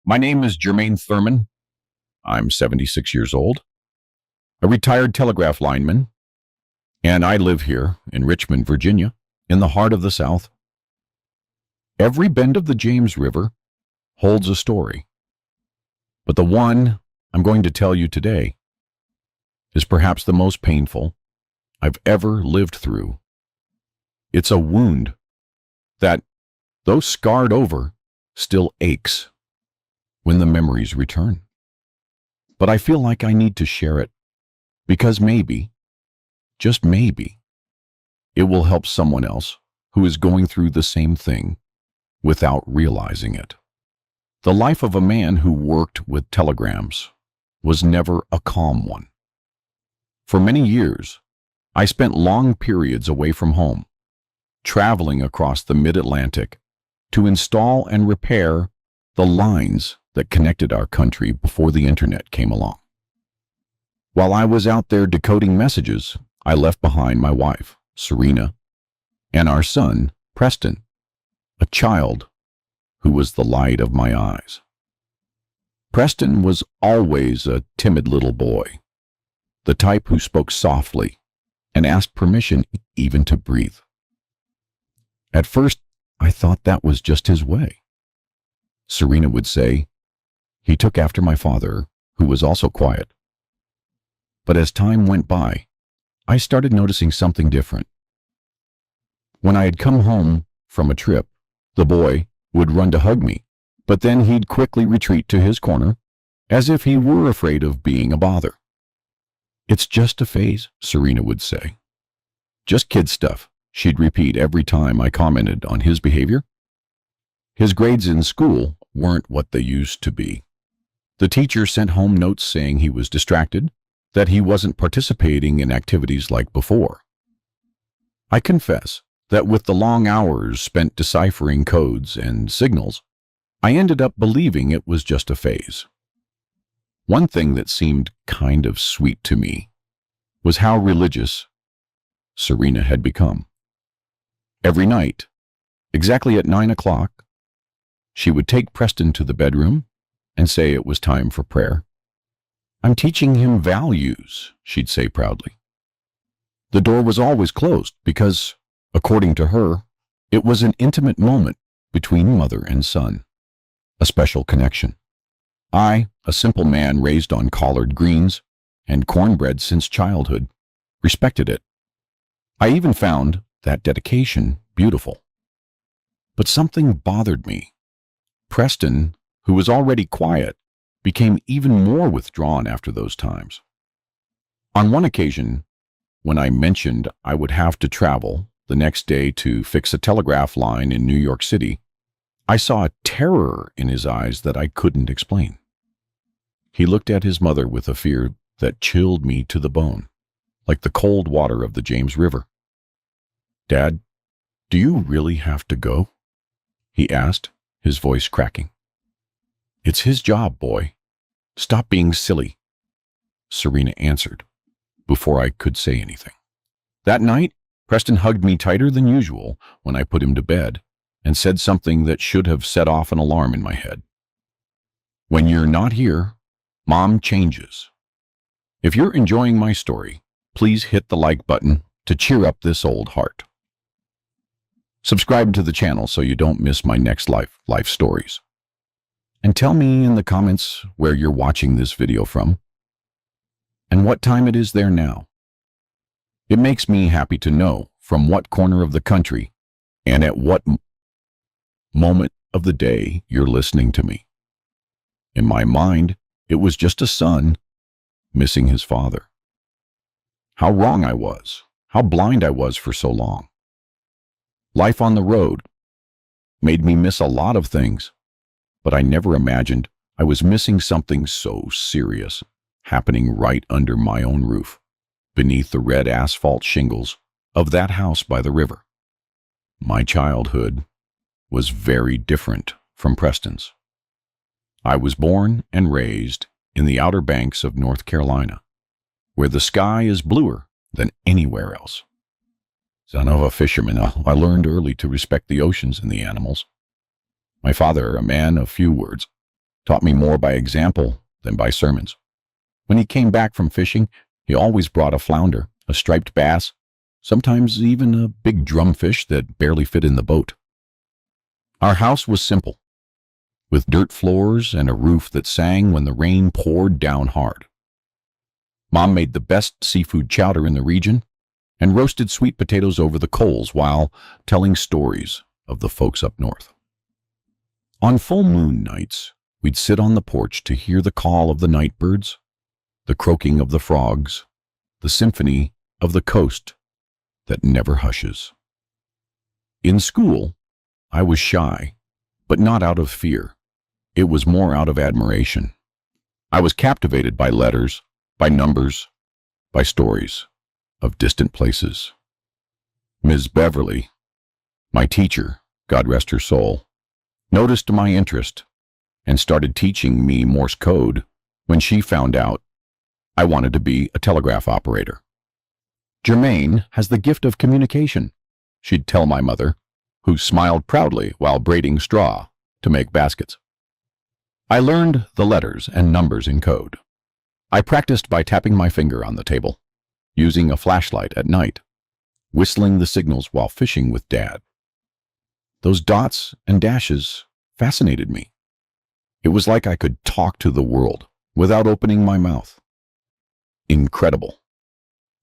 My name is Jermaine Thurman. I'm 76 years old, a retired telegraph lineman, and I live here in Richmond, Virginia, in the heart of the South. Every bend of the James River holds a story, but the one I'm going to tell you today is perhaps the most painful I've ever lived through. It's a wound that, though scarred over, still aches when the memories return. But I feel like I need to share it because maybe, just maybe, it will help someone else who is going through the same thing without realizing it. The life of a man who worked with telegrams was never a calm one. For many years, I spent long periods away from home, traveling across the mid-Atlantic to install and repair the lines that connected our country before the internet came along. While I was out there decoding messages, I left behind my wife, Serena, and our son, Preston, a child who was the light of my eyes. Preston was always a timid little boy, the type who spoke softly and asked permission even to breathe. At first, I thought that was just his way. Serena would say, "He took after my father, who was also quiet." But as time went by, I started noticing something different. When I had come home from a trip, the boy would run to hug me, but then he'd quickly retreat to his corner, as if he were afraid of being a bother. "It's just a phase," Serena would say. "Just kid stuff," she'd repeat every time I commented on his behavior. His grades in school weren't what they used to be. The teacher sent home notes saying he was distracted, that he wasn't participating in activities like before. I confess that with the long hours spent deciphering codes and signals, I ended up believing it was just a phase. One thing that seemed kind of sweet to me was how religious Serena had become. Every night, exactly at 9 o'clock, she would take Preston to the bedroom and say it was time for prayer. "I'm teaching him values," she'd say proudly. The door was always closed because, according to her, it was an intimate moment between mother and son, a special connection. I, a simple man raised on collard greens and cornbread since childhood, respected it. I even found that dedication beautiful. But something bothered me. Preston, who was already quiet, became even more withdrawn after those times. On one occasion, when I mentioned I would have to travel the next day to fix a telegraph line in New York City, I saw a terror in his eyes that I couldn't explain. He looked at his mother with a fear that chilled me to the bone, like the cold water of the James River. "Dad, do you really have to go?" he asked, his voice cracking. "It's his job, boy. Stop being silly," Serena answered, before I could say anything. That night, Preston hugged me tighter than usual when I put him to bed and said something that should have set off an alarm in my head. "When you're not here, Mom changes." If you're enjoying my story, please hit the like button to cheer up this old heart. Subscribe to the channel so you don't miss my next life stories. And tell me in the comments where you're watching this video from and what time it is there now. It makes me happy to know from what corner of the country and at what moment of the day you're listening to me. In my mind, it was just a son missing his father. How wrong I was, how blind I was for so long. Life on the road made me miss a lot of things, but I never imagined I was missing something so serious, happening right under my own roof, beneath the red asphalt shingles of that house by the river. My childhood was very different from Preston's. I was born and raised in the Outer Banks of North Carolina, where the sky is bluer than anywhere else. Son of a fisherman, I learned early to respect the oceans and the animals. My father, a man of few words, taught me more by example than by sermons. When he came back from fishing, he always brought a flounder, a striped bass, sometimes even a big drumfish that barely fit in the boat. Our house was simple, with dirt floors and a roof that sang when the rain poured down hard. Mom made the best seafood chowder in the region and roasted sweet potatoes over the coals while telling stories of the folks up north. On full moon nights, we'd sit on the porch to hear the call of the night birds, the croaking of the frogs, the symphony of the coast that never hushes. In school, I was shy, but not out of fear. It was more out of admiration. I was captivated by letters, by numbers, by stories of distant places. Ms. Beverly, my teacher, God rest her soul, noticed my interest and started teaching me Morse code when she found out I wanted to be a telegraph operator. Germaine has the gift of communication, she'd tell my mother, who smiled proudly while braiding straw to make baskets. I learned the letters and numbers in code. I practiced by tapping my finger on the table, using a flashlight at night, whistling the signals while fishing with Dad. Those dots and dashes fascinated me. It was like I could talk to the world without opening my mouth. Incredible.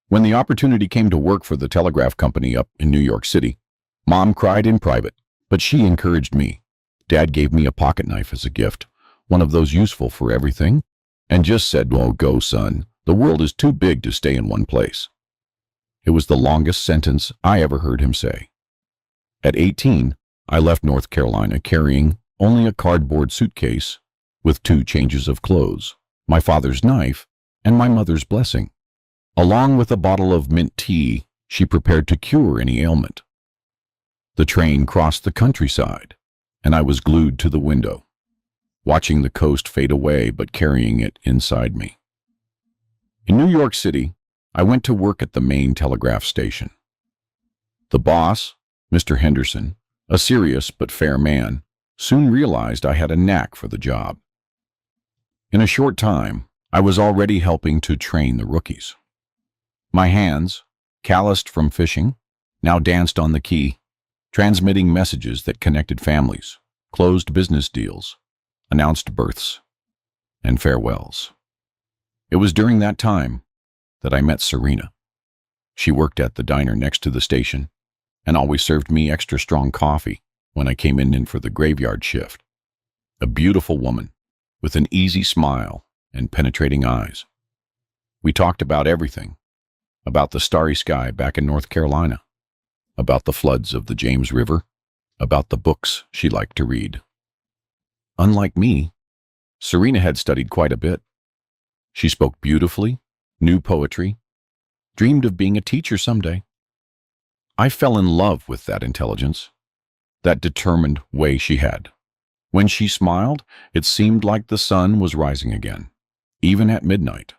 When the opportunity came to work for the telegraph company up in New York City, Mom cried in private, but she encouraged me. Dad gave me a pocket knife as a gift, one of those useful for everything, and just said, "Oh, go, son. The world is too big to stay in one place." It was the longest sentence I ever heard him say. At 18, I left North Carolina carrying only a cardboard suitcase with 2 changes of clothes, my father's knife, and my mother's blessing, along with a bottle of mint tea she prepared to cure any ailment. The train crossed the countryside, and I was glued to the window, watching the coast fade away but carrying it inside me. In New York City, I went to work at the main telegraph station. The boss, Mr. Henderson, a serious but fair man, soon realized I had a knack for the job. In a short time, I was already helping to train the rookies. My hands, calloused from fishing, now danced on the key, transmitting messages that connected families, closed business deals, announced births, and farewells. It was during that time that I met Serena. She worked at the diner next to the station and always served me extra strong coffee when I came in for the graveyard shift. A beautiful woman with an easy smile and penetrating eyes. We talked about everything, about the starry sky back in North Carolina, about the floods of the James River, about the books she liked to read. Unlike me, Serena had studied quite a bit. She spoke beautifully, knew poetry, dreamed of being a teacher someday. I fell in love with that intelligence, that determined way she had. When she smiled, it seemed like the sun was rising again, even at midnight.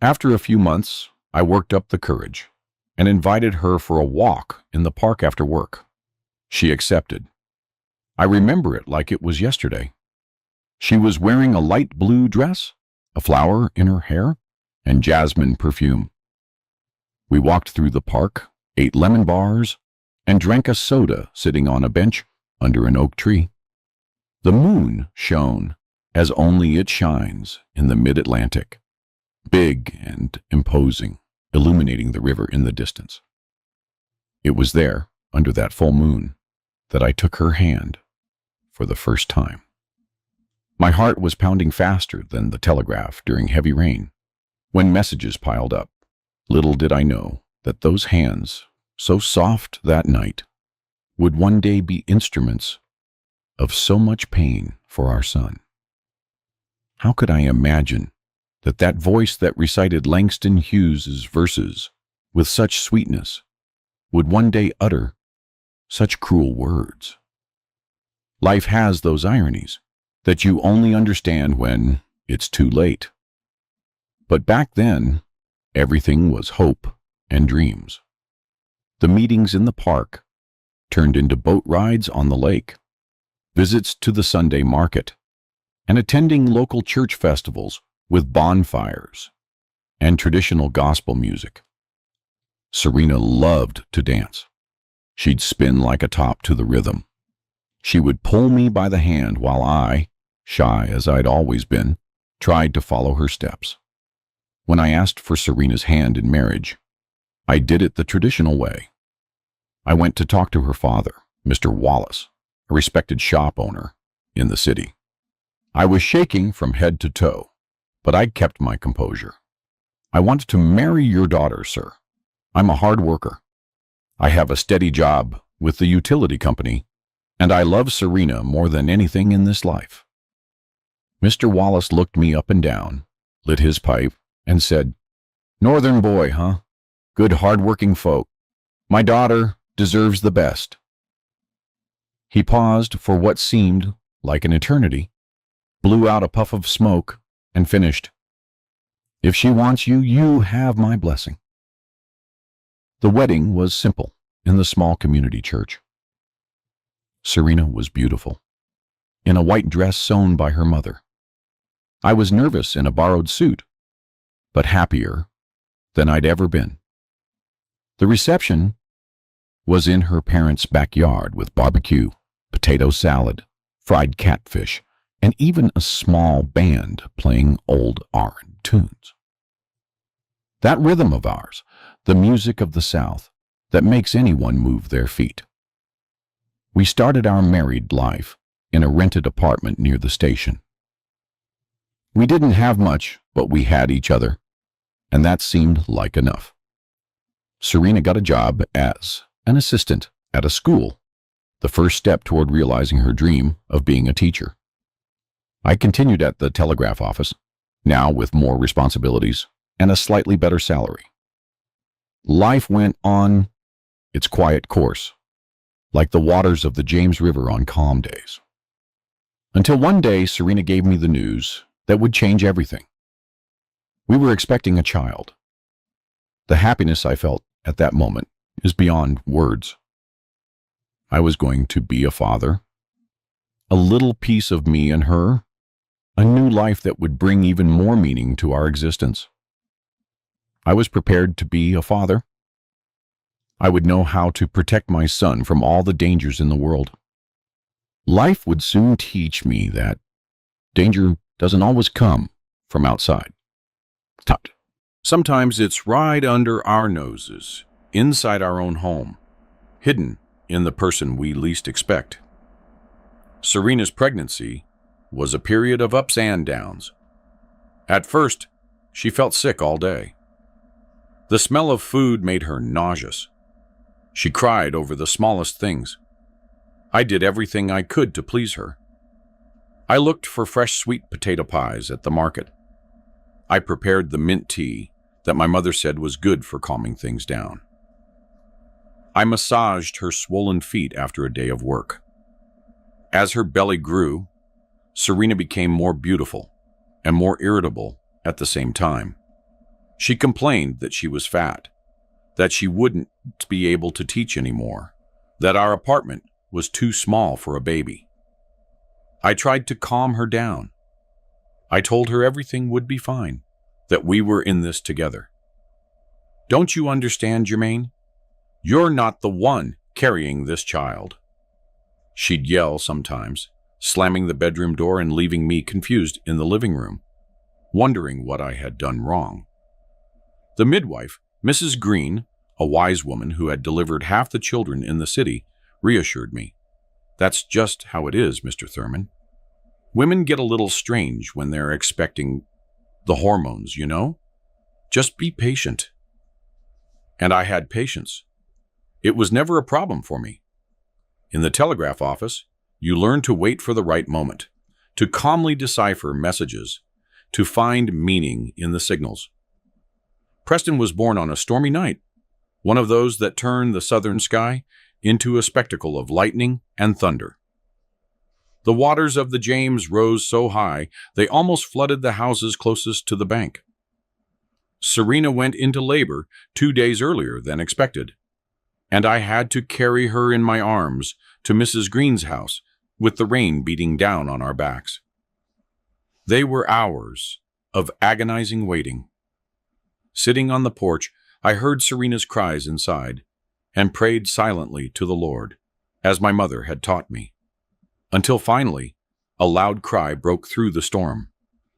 After a few months, I worked up the courage and invited her for a walk in the park after work. She accepted. I remember it like it was yesterday. She was wearing a light blue dress, a flower in her hair, and jasmine perfume. We walked through the park, ate lemon bars, and drank a soda sitting on a bench under an oak tree. The moon shone as only it shines in the mid-Atlantic, big and imposing, illuminating the river in the distance. It was there, under that full moon, that I took her hand for the first time. My heart was pounding faster than the telegraph during heavy rain, when messages piled up. Little did I know that those hands, so soft that night, would one day be instruments of so much pain for our son. How could I imagine that that voice that recited Langston Hughes's verses with such sweetness would one day utter such cruel words? Life has those ironies that you only understand when it's too late. But back then, everything was hope and dreams. The meetings in the park turned into boat rides on the lake, visits to the Sunday market, and attending local church festivals with bonfires and traditional gospel music. Serena loved to dance. She'd spin like a top to the rhythm. She would pull me by the hand while I, shy as I'd always been, tried to follow her steps. When I asked for Serena's hand in marriage, I did it the traditional way. I went to talk to her father, Mr. Wallace, a respected shop owner in the city. I was shaking from head to toe, but I kept my composure. "I want to marry your daughter, sir. I'm a hard worker. I have a steady job with the utility company, and I love Serena more than anything in this life." Mr. Wallace looked me up and down, lit his pipe, and said, "Northern boy, huh? Good hard-working folk. My daughter deserves the best." He paused for what seemed like an eternity, blew out a puff of smoke, and finished, "If she wants you, you have my blessing." The wedding was simple in the small community church. Serena was beautiful, in a white dress sewn by her mother. I was nervous in a borrowed suit, but happier than I'd ever been. The reception was in her parents' backyard with barbecue, potato salad, fried catfish, and even a small band playing old R&B tunes. That rhythm of ours, the music of the South, that makes anyone move their feet. We started our married life in a rented apartment near the station. We didn't have much, but we had each other, and that seemed like enough. Serena got a job as an assistant at a school, the first step toward realizing her dream of being a teacher. I continued at the telegraph office, now with more responsibilities and a slightly better salary. Life went on its quiet course, like the waters of the James River on calm days. Until one day, Serena gave me the news that would change everything. We were expecting a child. The happiness I felt at that moment is beyond words. I was going to be a father, a little piece of me and her, a new life that would bring even more meaning to our existence. I was prepared to be a father. I would know how to protect my son from all the dangers in the world. Life would soon teach me that danger doesn't always come from outside. Sometimes it's right under our noses, inside our own home, hidden in the person we least expect. Serena's pregnancy was a period of ups and downs. At first, she felt sick all day. The smell of food made her nauseous. She cried over the smallest things. I did everything I could to please her. I looked for fresh sweet potato pies at the market. I prepared the mint tea that my mother said was good for calming things down. I massaged her swollen feet after a day of work. As her belly grew, Serena became more beautiful and more irritable at the same time. She complained that she was fat, that she wouldn't be able to teach anymore, that our apartment was too small for a baby. I tried to calm her down. I told her everything would be fine, that we were in this together. "Don't you understand, Jermaine? You're not the one carrying this child." She'd yell sometimes, slamming the bedroom door and leaving me confused in the living room, wondering what I had done wrong. The midwife, Mrs. Green, a wise woman who had delivered half the children in the city, reassured me. "That's just how it is, Mr. Thurman. Women get a little strange when they're expecting the hormones, you know? Just be patient." And I had patience. It was never a problem for me. In the telegraph office, you learn to wait for the right moment, to calmly decipher messages, to find meaning in the signals. Preston was born on a stormy night, one of those that turn the southern sky into a spectacle of lightning and thunder. The waters of the James rose so high they almost flooded the houses closest to the bank. Serena went into labor 2 days earlier than expected, and I had to carry her in my arms to Mrs. Green's house with the rain beating down on our backs. They were hours of agonizing waiting. Sitting on the porch, I heard Serena's cries inside and prayed silently to the Lord, as my mother had taught me, until finally a loud cry broke through the storm.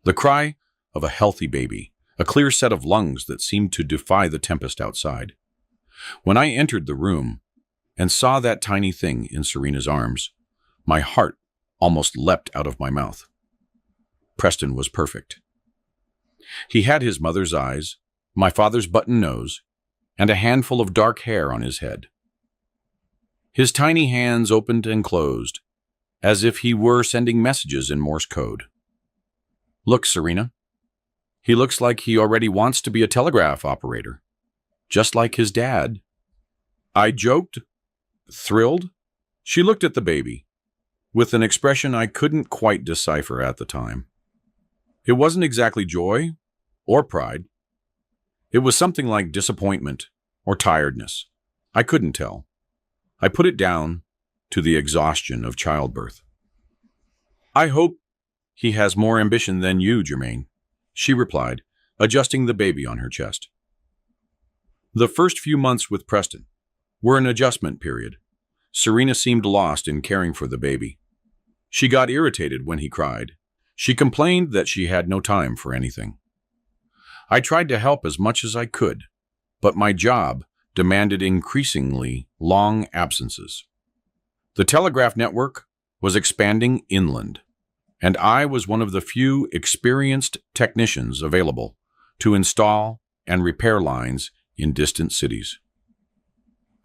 The cry of a healthy baby, a clear set of lungs that seemed to defy the tempest outside. When I entered the room and saw that tiny thing in Serena's arms, my heart almost leapt out of my mouth. Preston was perfect. He had his mother's eyes, my father's button nose, and a handful of dark hair on his head. His tiny hands opened and closed, as if he were sending messages in Morse code. "Look, Serena. He looks like he already wants to be a telegraph operator, just like his dad." I joked, thrilled. She looked at the baby, with an expression I couldn't quite decipher at the time. It wasn't exactly joy or pride. It was something like disappointment or tiredness. I couldn't tell. I put it down to the exhaustion of childbirth. "I hope he has more ambition than you, Jermaine," she replied, adjusting the baby on her chest. The first few months with Preston were an adjustment period. Serena seemed lost in caring for the baby. She got irritated when he cried. She complained that she had no time for anything. I tried to help as much as I could, but my job demanded increasingly long absences. The telegraph network was expanding inland, and I was one of the few experienced technicians available to install and repair lines in distant cities.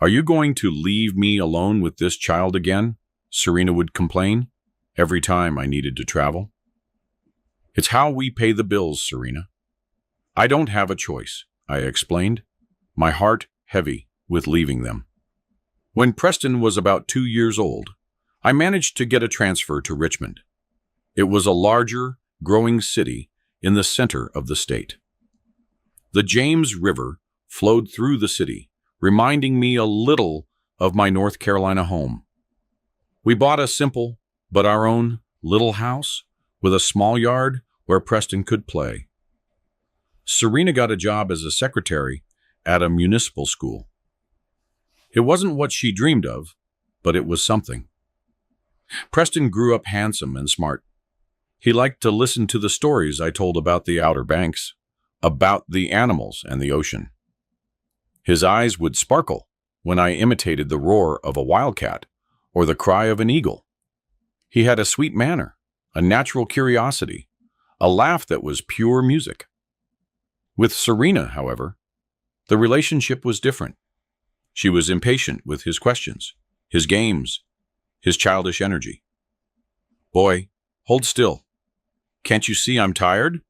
"Are you going to leave me alone with this child again?" Serena would complain every time I needed to travel. "It's how we pay the bills, Serena." "I don't have a choice," I explained, my heart heavy with leaving them. When Preston was about 2 years old, I managed to get a transfer to Richmond. It was a larger, growing city in the center of the state. The James River flowed through the city, reminding me a little of my North Carolina home. We bought a simple, but our own, little house with a small yard where Preston could play. Serena got a job as a secretary at a municipal school. It wasn't what she dreamed of, but it was something. Preston grew up handsome and smart. He liked to listen to the stories I told about the Outer Banks, about the animals and the ocean. His eyes would sparkle when I imitated the roar of a wildcat or the cry of an eagle. He had a sweet manner, a natural curiosity, a laugh that was pure music. With Serena, however, the relationship was different. She was impatient with his questions, his games, his childish energy. "Boy, hold still. Can't you see I'm tired?"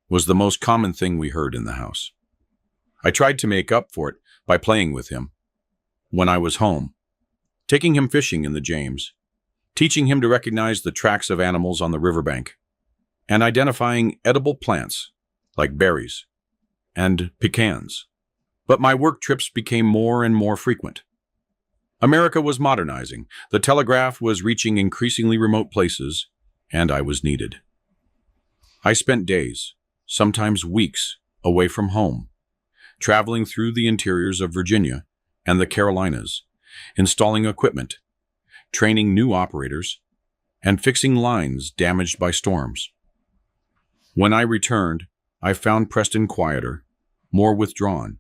was the most common thing we heard in the house. I tried to make up for it by playing with him when I was home, taking him fishing in the James, teaching him to recognize the tracks of animals on the riverbank, and identifying edible plants like berries and pecans. But my work trips became more and more frequent. America was modernizing, the telegraph was reaching increasingly remote places, and I was needed. I spent days, sometimes weeks, away from home, traveling through the interiors of Virginia and the Carolinas, installing equipment, training new operators, and fixing lines damaged by storms. When I returned, I found Preston quieter, more withdrawn.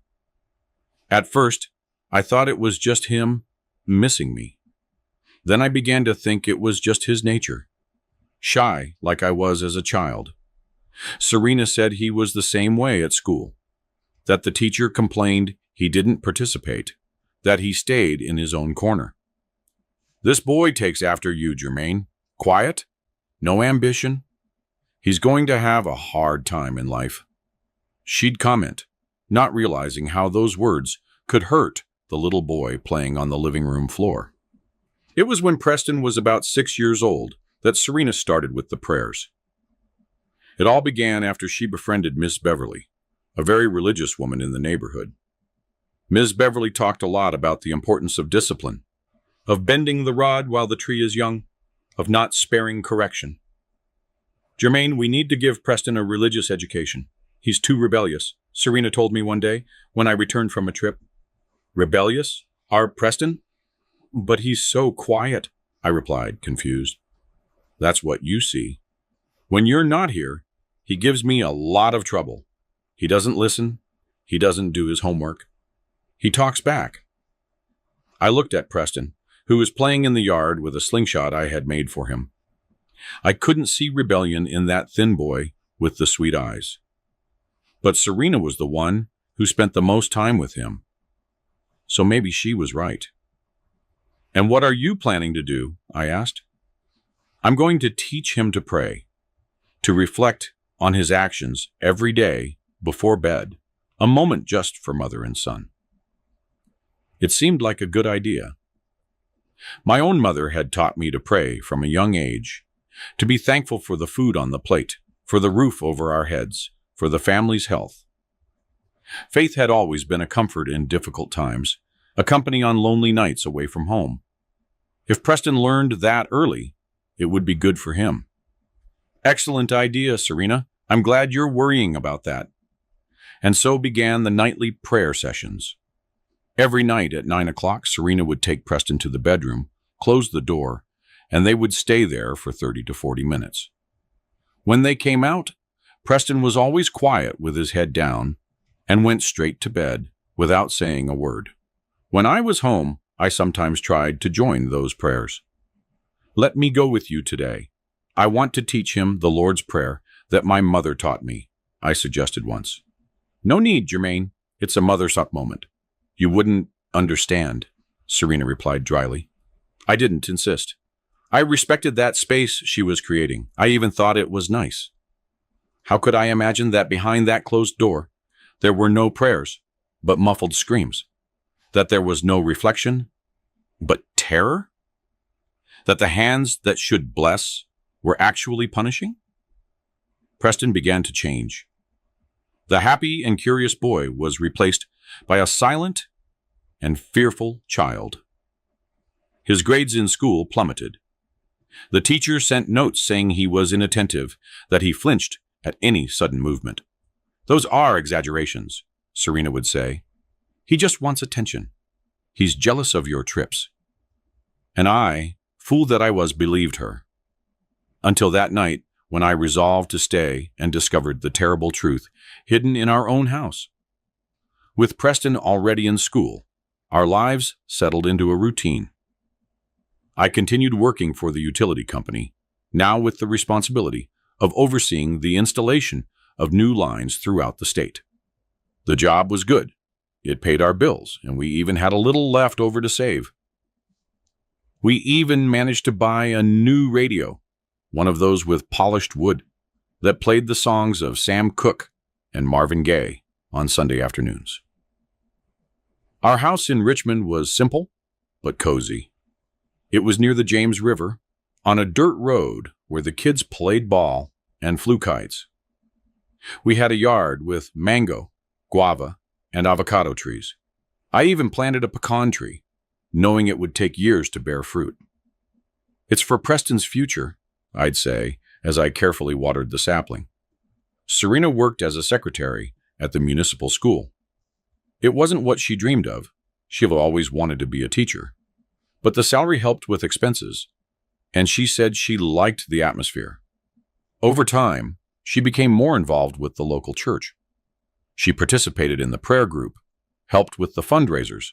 At first, I thought it was just him missing me. Then I began to think it was just his nature, shy like I was as a child. Serena said he was the same way at school, that the teacher complained he didn't participate, that he stayed in his own corner. "This boy takes after you, Jermaine. Quiet, no ambition. He's going to have a hard time in life," she'd comment, not realizing how those words could hurt the little boy playing on the living room floor. It was when Preston was about 6 years old that Serena started with the prayers. It all began after she befriended Miss Beverly, a very religious woman in the neighborhood. Ms. Beverly talked a lot about the importance of discipline, of bending the rod while the tree is young, of not sparing correction. Jermaine, we need to give Preston a religious education. He's too rebellious, Serena told me one day when I returned from a trip. Rebellious? Our Preston? But he's so quiet, I replied, confused. That's what you see. When you're not here, he gives me a lot of trouble. He doesn't listen. He doesn't do his homework. He talks back. I looked at Preston, who was playing in the yard with a slingshot I had made for him. I couldn't see rebellion in that thin boy with the sweet eyes. But Serena was the one who spent the most time with him. So maybe she was right. And what are you planning to do? I asked. I'm going to teach him to pray, to reflect on his actions every day before bed, a moment just for mother and son. It seemed like a good idea. My own mother had taught me to pray from a young age, to be thankful for the food on the plate, for the roof over our heads, for the family's health. Faith had always been a comfort in difficult times, a company on lonely nights away from home. If Preston learned that early, it would be good for him. Excellent idea, Serena. I'm glad you're worrying about that. And so began the nightly prayer sessions. Every night at 9 o'clock, Serena would take Preston to the bedroom, close the door, and they would stay there for 30 to 40 minutes. When they came out, Preston was always quiet with his head down and went straight to bed without saying a word. When I was home, I sometimes tried to join those prayers. Let me go with you today. I want to teach him the Lord's Prayer that my mother taught me, I suggested once. No need, Jermaine. It's a mother's-up moment. You wouldn't understand, Serena replied dryly. I didn't insist. I respected that space she was creating. I even thought it was nice. How could I imagine that behind that closed door, there were no prayers, but muffled screams? That there was no reflection, but terror? That the hands that should bless were actually punishing? Preston began to change. The happy and curious boy was replaced by a silent and fearful child. His grades in school plummeted. The teacher sent notes saying he was inattentive, that he flinched at any sudden movement. Those are exaggerations, Serena would say. He just wants attention. He's jealous of your trips. And I, fool that I was, believed her. Until that night, when I resolved to stay and discovered the terrible truth hidden in our own house. With Preston already in school, our lives settled into a routine. I continued working for the utility company, now with the responsibility of overseeing the installation of new lines throughout the state. The job was good. It paid our bills, and we even had a little left over to save. We even managed to buy a new radio, one of those with polished wood, that played the songs of Sam Cooke and Marvin Gaye on Sunday afternoons. Our house in Richmond was simple, but cozy. It was near the James River, on a dirt road where the kids played ball and flew kites. We had a yard with mango, guava, and avocado trees. I even planted a pecan tree, knowing it would take years to bear fruit. It's for Preston's future, I'd say, as I carefully watered the sapling. Serena worked as a secretary at the municipal school. It wasn't what she dreamed of. She'd always wanted to be a teacher. But the salary helped with expenses, and she said she liked the atmosphere. Over time, she became more involved with the local church. She participated in the prayer group, helped with the fundraisers,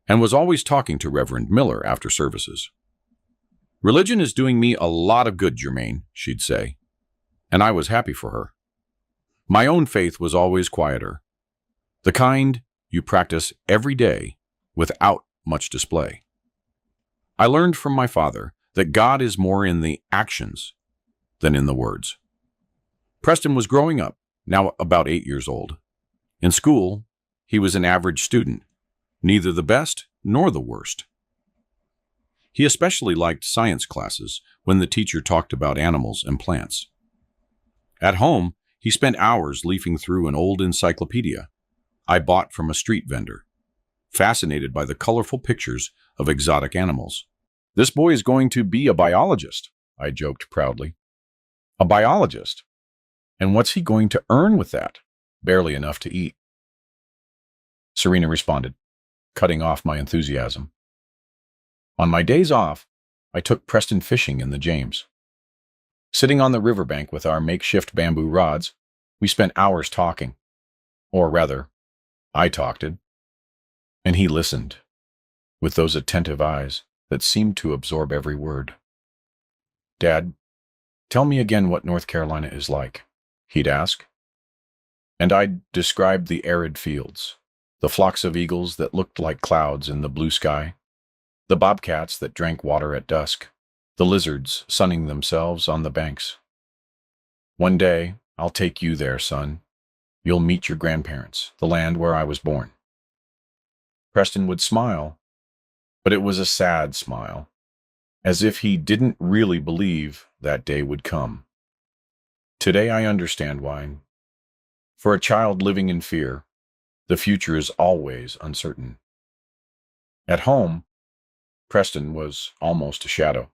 and was always talking to Reverend Miller after services. Religion is doing me a lot of good, Jermaine, she'd say, and I was happy for her. My own faith was always quieter, the kind you practice every day without much display. I learned from my father that God is more in the actions than in the words. Preston was growing up, now about 8 years old. In school, he was an average student, neither the best nor the worst. He especially liked science classes when the teacher talked about animals and plants. At home, he spent hours leafing through an old encyclopedia I bought from a street vendor, fascinated by the colorful pictures of exotic animals. This boy is going to be a biologist, I joked proudly. A biologist. And what's he going to earn with that? Barely enough to eat. Serena responded, cutting off my enthusiasm. On my days off, I took Preston fishing in the James. Sitting on the riverbank with our makeshift bamboo rods, we spent hours talking. Or rather, I talked, and he listened, with those attentive eyes that seemed to absorb every word. "Dad, tell me again what North Carolina is like," he'd ask. And I'd describe the arid fields, the flocks of eagles that looked like clouds in the blue sky, the bobcats that drank water at dusk, the lizards sunning themselves on the banks. "One day, I'll take you there, son. You'll meet your grandparents, the land where I was born." Preston would smile, but it was a sad smile, as if he didn't really believe that day would come. Today I understand why. For a child living in fear, the future is always uncertain. At home, Preston was almost a shadow.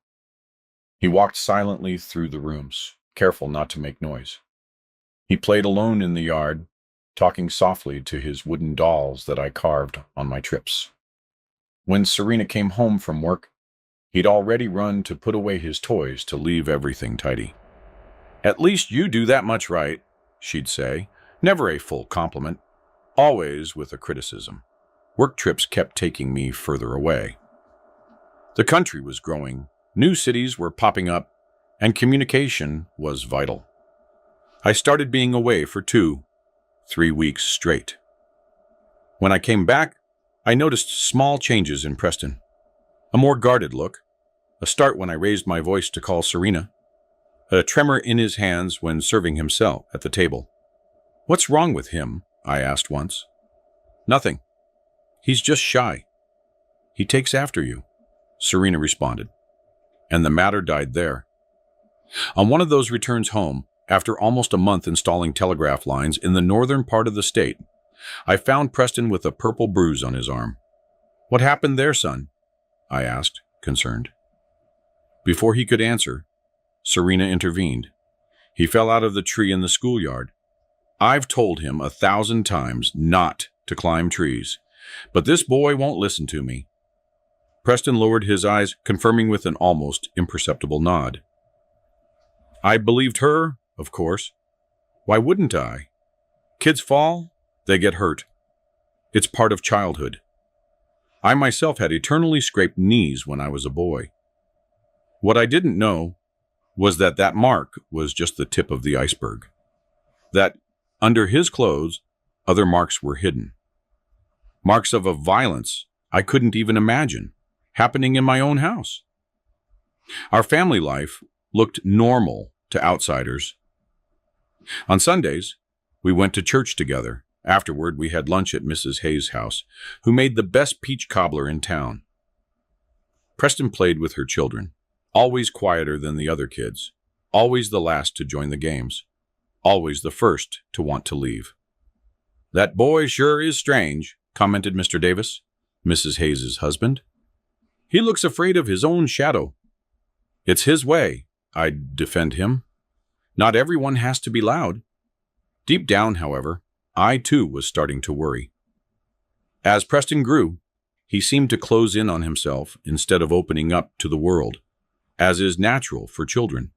He walked silently through the rooms, careful not to make noise. He played alone in the yard, talking softly to his wooden dolls that I carved on my trips. When Serena came home from work, he'd already run to put away his toys to leave everything tidy. "At least you do that much right," she'd say, never a full compliment, always with a criticism. Work trips kept taking me further away. The country was growing, new cities were popping up, and communication was vital. I started being away for 2-3 weeks straight. When I came back, I noticed small changes in Preston. A more guarded look, a start when I raised my voice to call Serena, a tremor in his hands when serving himself at the table. "What's wrong with him?" I asked once. "Nothing. He's just shy. He takes after you," Serena responded. And the matter died there. On one of those returns home, after almost a month installing telegraph lines in the northern part of the state, I found Preston with a purple bruise on his arm. "What happened there, son?" I asked, concerned. Before he could answer, Serena intervened. "He fell out of the tree in the schoolyard. I've told him 1,000 times not to climb trees, but this boy won't listen to me." Preston lowered his eyes, confirming with an almost imperceptible nod. I believed her, of course. Why wouldn't I? Kids fall, they get hurt. It's part of childhood. I myself had eternally scraped knees when I was a boy. What I didn't know was that mark was just the tip of the iceberg. That under his clothes, other marks were hidden. Marks of a violence I couldn't even imagine, happening in my own house. Our family life looked normal to outsiders. On Sundays, we went to church together. Afterward, we had lunch at Mrs. Hayes' house, who made the best peach cobbler in town. Preston played with her children, always quieter than the other kids, always the last to join the games, always the first to want to leave. "That boy sure is strange," commented Mr. Davis, Mrs. Hayes' husband. "He looks afraid of his own shadow." "It's his way," I'd defend him. "Not everyone has to be loud." Deep down, however, I too was starting to worry. As Preston grew, he seemed to close in on himself instead of opening up to the world, as is natural for children.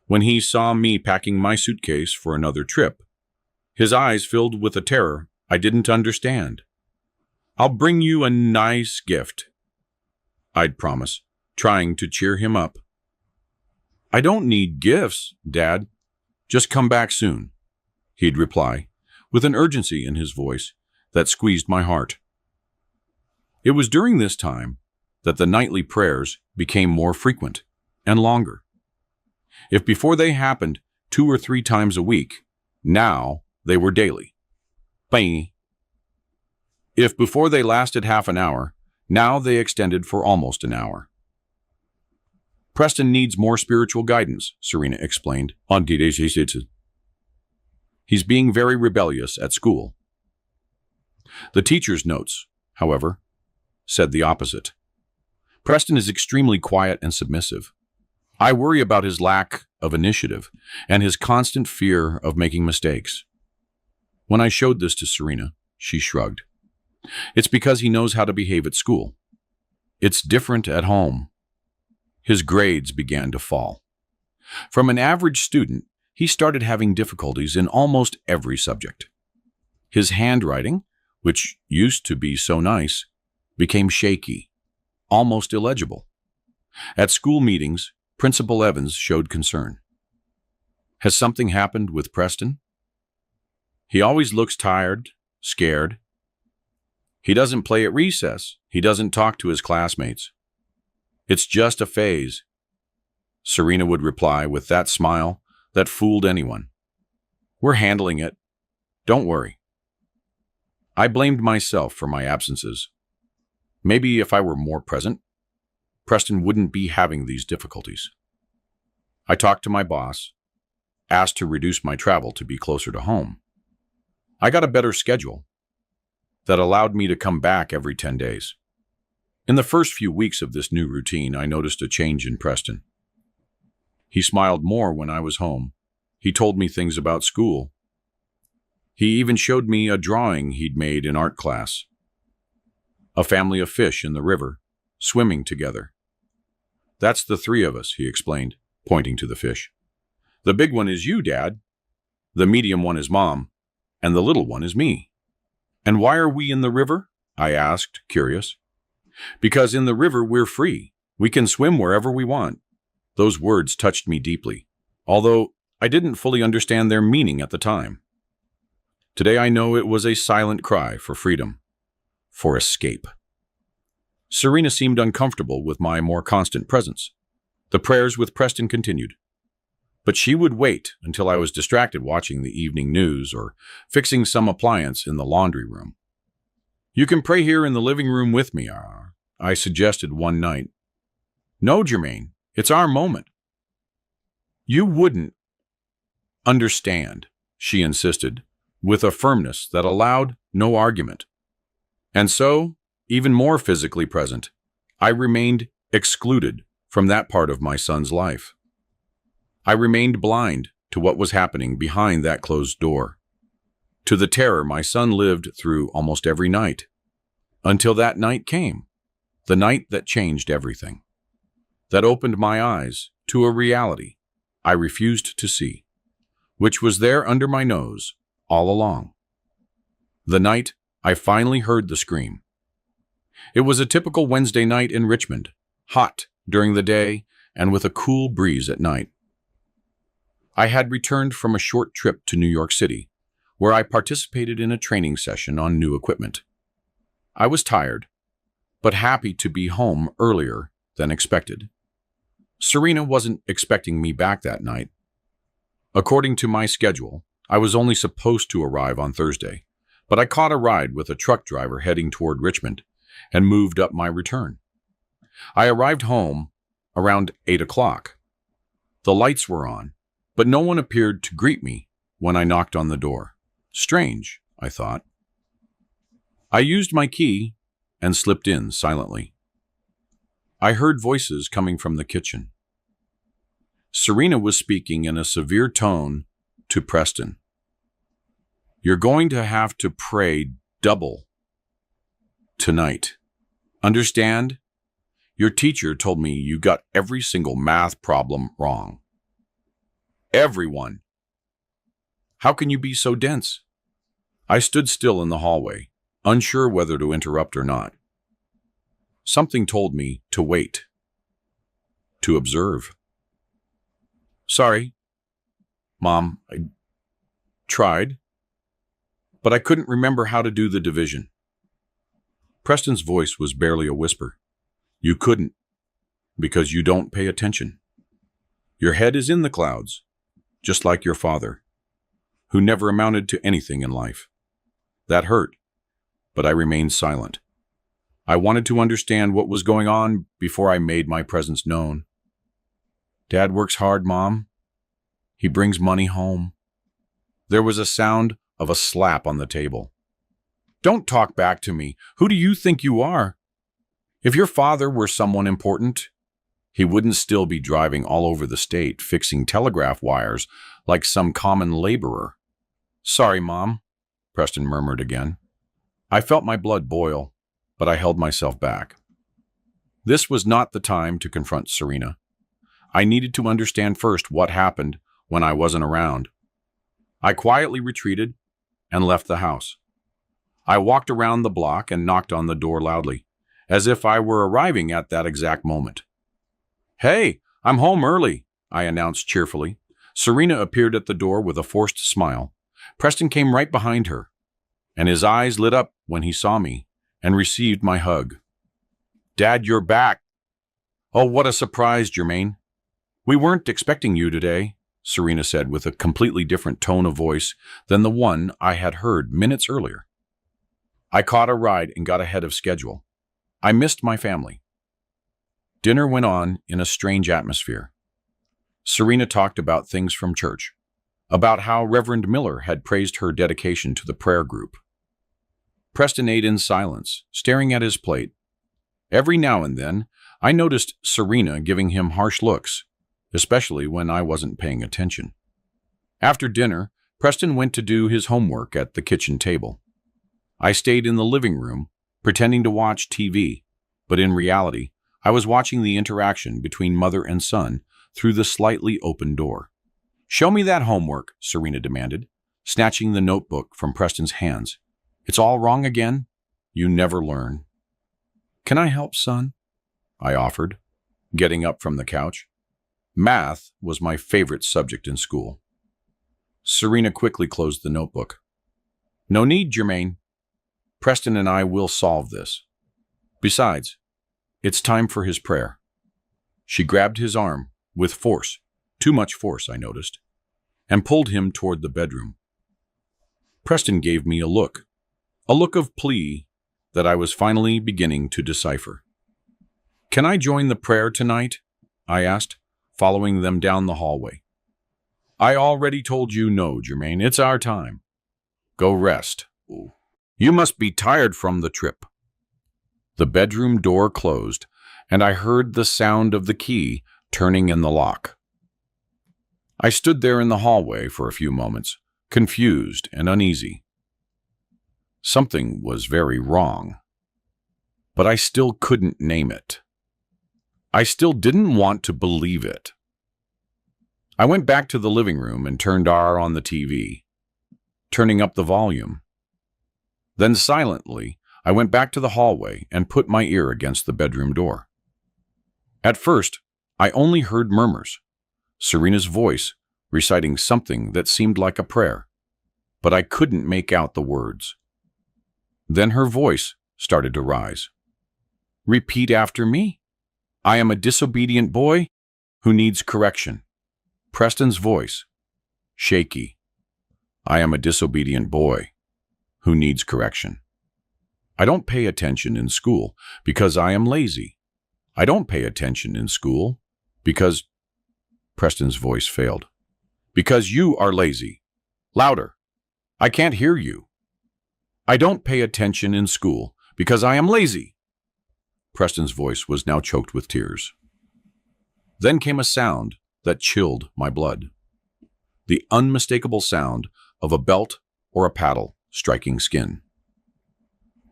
When he saw me packing my suitcase for another trip, his eyes filled with a terror I didn't understand. "I'll bring you a nice gift," I'd promise, trying to cheer him up. "I don't need gifts, Dad. Just come back soon," he'd reply, with an urgency in his voice that squeezed my heart. It was during this time that the nightly prayers became more frequent and longer. If before they happened 2 or 3 times a week, now they were daily. Bang. If before they lasted half an hour, now they extended for almost an hour. "Preston needs more spiritual guidance," Serena explained. "He's being very rebellious at school." The teacher's notes, however, said the opposite. "Preston is extremely quiet and submissive. I worry about his lack of initiative and his constant fear of making mistakes. When I showed this to Serena, she shrugged. It's because he knows how to behave at school. It's different at home. His grades began to fall. From an average student, he started having difficulties in almost every subject. His handwriting, which used to be so nice, became shaky, almost illegible. At school meetings, Principal Evans showed concern. Has something happened with Preston? He always looks tired, scared. He doesn't play at recess. He doesn't talk to his classmates. It's just a phase, Serena would reply with that smile that fooled anyone. We're handling it. Don't worry. I blamed myself for my absences. Maybe if I were more present, Preston wouldn't be having these difficulties. I talked to my boss, asked to reduce my travel to be closer to home. I got a better schedule that allowed me to come back every 10 days. In the first few weeks of this new routine, I noticed a change in Preston. He smiled more when I was home. He told me things about school. He even showed me a drawing he'd made in art class. A family of fish in the river, swimming together. That's the three of us, he explained, pointing to the fish. The big one is you, Dad. The medium one is Mom. And the little one is me. And why are we in the river? I asked, curious. Because in the river we're free. We can swim wherever we want. Those words touched me deeply, although I didn't fully understand their meaning at the time. Today I know it was a silent cry for freedom, for escape. Serena seemed uncomfortable with my more constant presence. The prayers with Preston continued. But she would wait until I was distracted watching the evening news or fixing some appliance in the laundry room. You can pray here in the living room with me, I suggested one night. No, Jermaine, it's our moment. You wouldn't understand, she insisted, with a firmness that allowed no argument. And so, even more physically present, I remained excluded from that part of my son's life. I remained blind to what was happening behind that closed door, to the terror my son lived through almost every night, until that night came, the night that changed everything, that opened my eyes to a reality I refused to see, which was there under my nose all along. The night I finally heard the scream. It was a typical Wednesday night in Richmond, hot during the day and with a cool breeze at night. I had returned from a short trip to New York City, where I participated in a training session on new equipment. I was tired, but happy to be home earlier than expected. Serena wasn't expecting me back that night. According to my schedule, I was only supposed to arrive on Thursday, but I caught a ride with a truck driver heading toward Richmond and moved up my return. I arrived home around 8 o'clock. The lights were on, but no one appeared to greet me when I knocked on the door. Strange, I thought. I used my key and slipped in silently. I heard voices coming from the kitchen. Serena was speaking in a severe tone to Preston. You're going to have to pray double tonight. Understand? Your teacher told me you got every single math problem wrong. Everyone. How can you be so dense? I stood still in the hallway, unsure whether to interrupt or not. Something told me to wait, to observe. Sorry, Mom, I tried, but I couldn't remember how to do the division. Preston's voice was barely a whisper. You couldn't, because you don't pay attention. Your head is in the clouds, just like your father, who never amounted to anything in life. That hurt, but I remained silent. I wanted to understand what was going on before I made my presence known. Dad works hard, Mom. He brings money home. There was a sound of a slap on the table. Don't talk back to me. Who do you think you are? If your father were someone important, He wouldn't still be driving all over the state, fixing telegraph wires like some common laborer. "Sorry, Mom," Preston murmured again. I felt my blood boil, but I held myself back. This was not the time to confront Serena. I needed to understand first what happened when I wasn't around. I quietly retreated and left the house. I walked around the block and knocked on the door loudly, as if I were arriving at that exact moment. "Hey, I'm home early," I announced cheerfully. Serena appeared at the door with a forced smile. Preston came right behind her, and his eyes lit up when he saw me and received my hug. "Dad, you're back." "Oh, what a surprise, Jermaine. We weren't expecting you today," Serena said with a completely different tone of voice than the one I had heard minutes earlier. I caught a ride and got ahead of schedule. I missed my family. Dinner went on in a strange atmosphere. Serena talked about things from church, about how Reverend Miller had praised her dedication to the prayer group. Preston ate in silence, staring at his plate. Every now and then, I noticed Serena giving him harsh looks, especially when I wasn't paying attention. After dinner, Preston went to do his homework at the kitchen table. I stayed in the living room, pretending to watch TV, but in reality, I was watching the interaction between mother and son through the slightly open door. "Show me that homework," Serena demanded, snatching the notebook from Preston's hands. "It's all wrong again? You never learn." "Can I help, son?" I offered, getting up from the couch. Math was my favorite subject in school. Serena quickly closed the notebook. "No need, Jermaine. Preston and I will solve this. Besides, it's time for his prayer." She grabbed his arm with force, too much force, I noticed, and pulled him toward the bedroom. Preston gave me a look of plea that I was finally beginning to decipher. "Can I join the prayer tonight?" I asked, following them down the hallway. "I already told you no, Jermaine. It's our time. Go rest. You must be tired from the trip." The bedroom door closed, and I heard the sound of the key turning in the lock. I stood there in the hallway for a few moments, confused and uneasy. Something was very wrong, but I still couldn't name it. I still didn't want to believe it. I went back to the living room and turned on the TV, turning up the volume. Then silently, I went back to the hallway and put my ear against the bedroom door. At first, I only heard murmurs, Serena's voice reciting something that seemed like a prayer, but I couldn't make out the words. Then her voice started to rise. "Repeat after me. I am a disobedient boy who needs correction." Preston's voice, shaky. "I am a disobedient boy who needs correction. I don't pay attention in school because I am lazy. I don't pay attention in school because—" Preston's voice failed. "Because you are lazy. Louder. I can't hear you. I don't pay attention in school because I am lazy." Preston's voice was now choked with tears. Then came a sound that chilled my blood. The unmistakable sound of a belt or a paddle striking skin.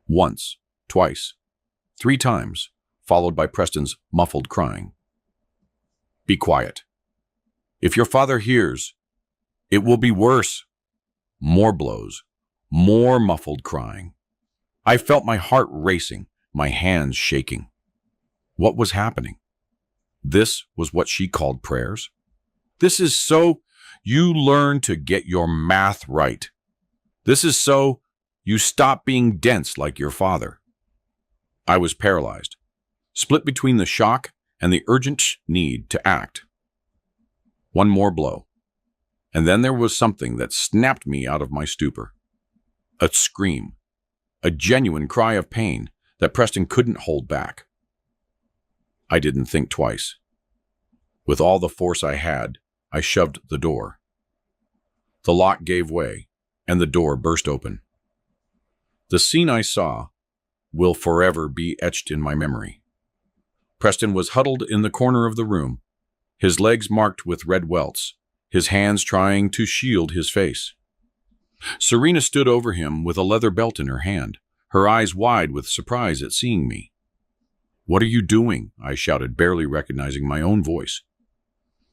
Once, twice, 3 times, followed by Preston's muffled crying. "Be quiet. If your father hears, it will be worse." More blows, more muffled crying. I felt my heart racing, my hands shaking. What was happening? This was what she called prayers? This is so you learn to get your math right. This is so you stop being dense like your father. I was paralyzed, split between the shock and the urgent need to act. One more blow, and then there was something that snapped me out of my stupor. A scream, a genuine cry of pain that Preston couldn't hold back. I didn't think twice. With all the force I had, I shoved the door. The lock gave way, and the door burst open. The scene I saw will forever be etched in my memory. Preston was huddled in the corner of the room, his legs marked with red welts, his hands trying to shield his face. Serena stood over him with a leather belt in her hand, her eyes wide with surprise at seeing me. "What are you doing?" I shouted, barely recognizing my own voice.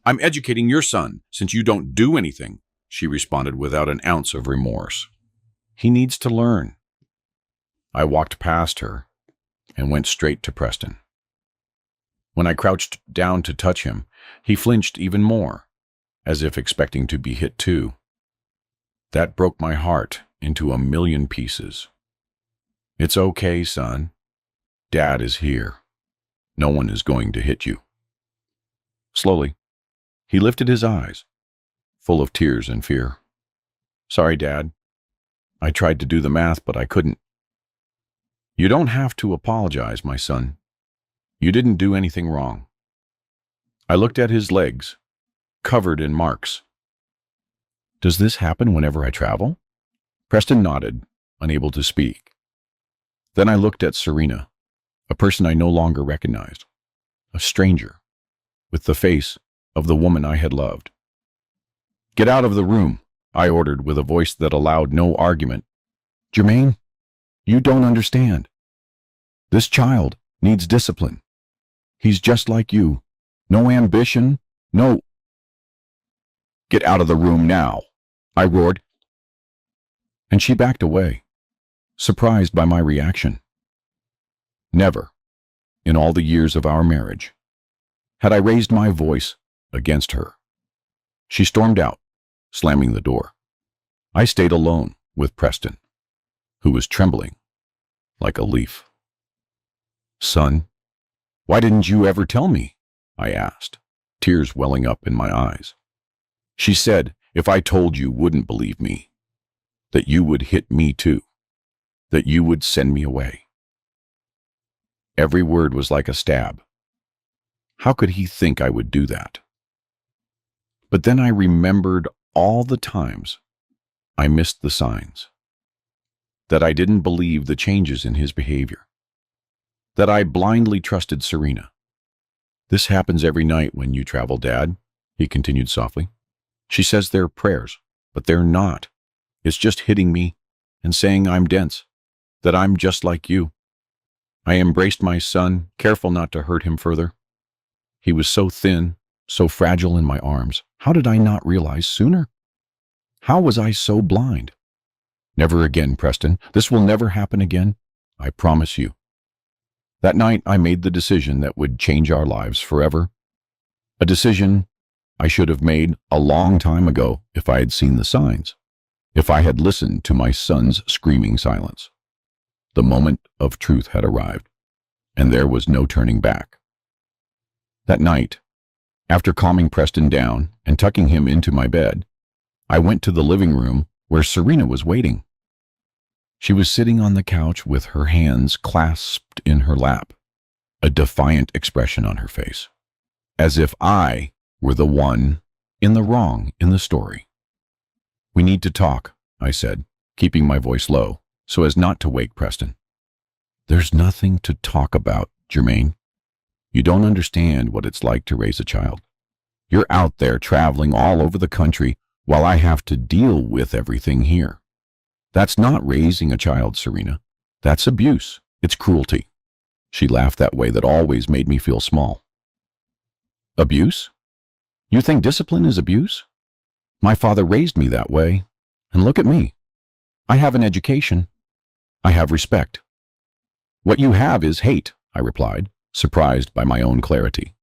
"I'm educating your son, since you don't do anything," she responded without an ounce of remorse. "He needs to learn." I walked past her and went straight to Preston. When I crouched down to touch him, he flinched even more, as if expecting to be hit too. That broke my heart into a million pieces. "It's okay, son. Dad is here. No one is going to hit you." Slowly, he lifted his eyes, full of tears and fear. "Sorry, Dad. I tried to do the math, but I couldn't." "You don't have to apologize, my son. You didn't do anything wrong." I looked at his legs, covered in marks. "Does this happen whenever I travel?" Preston nodded, unable to speak. Then I looked at Serena, a person I no longer recognized, a stranger, with the face of the woman I had loved. "Get out of the room," I ordered with a voice that allowed no argument. "Jermaine, you don't understand. This child needs discipline. He's just like you. No ambition, no—" "Get out of the room now," I roared. And she backed away, surprised by my reaction. Never, in all the years of our marriage, had I raised my voice against her. She stormed out, slamming the door. I stayed alone with Preston, who was trembling like a leaf. "Son, why didn't you ever tell me?" I asked, tears welling up in my eyes. She said if I told you wouldn't believe me, that you would hit me too, that you would send me away. Every word was like a stab. How could he think I would do that? But then I remembered all the times I missed the signs, that I didn't believe the changes in his behavior, that I blindly trusted Serena. "This happens every night when you travel, Dad," he continued softly. "She says they're prayers, but they're not. It's just hitting me and saying I'm dense, that I'm just like you." I embraced my son, careful not to hurt him further. He was so thin, so fragile in my arms. How did I not realize sooner? How was I so blind? "Never again, Preston. This will never happen again. I promise you." That night, I made the decision that would change our lives forever. A decision I should have made a long time ago if I had seen the signs, if I had listened to my son's screaming silence. The moment of truth had arrived, and there was no turning back. That night, after calming Preston down and tucking him into my bed, I went to the living room where Serena was waiting. She was sitting on the couch with her hands clasped in her lap, a defiant expression on her face, as if I were the one in the wrong in the story. "We need to talk," I said, keeping my voice low so as not to wake Preston. "There's nothing to talk about, Jermaine. You don't understand what it's like to raise a child. You're out there traveling all over the country while I have to deal with everything here. That's not raising a child, Serena. That's abuse. It's cruelty." She laughed that way that always made me feel small. "Abuse? You think discipline is abuse? My father raised me that way, and look at me. I have an education. I have respect." "What you have is hate," I replied, surprised by my own clarity.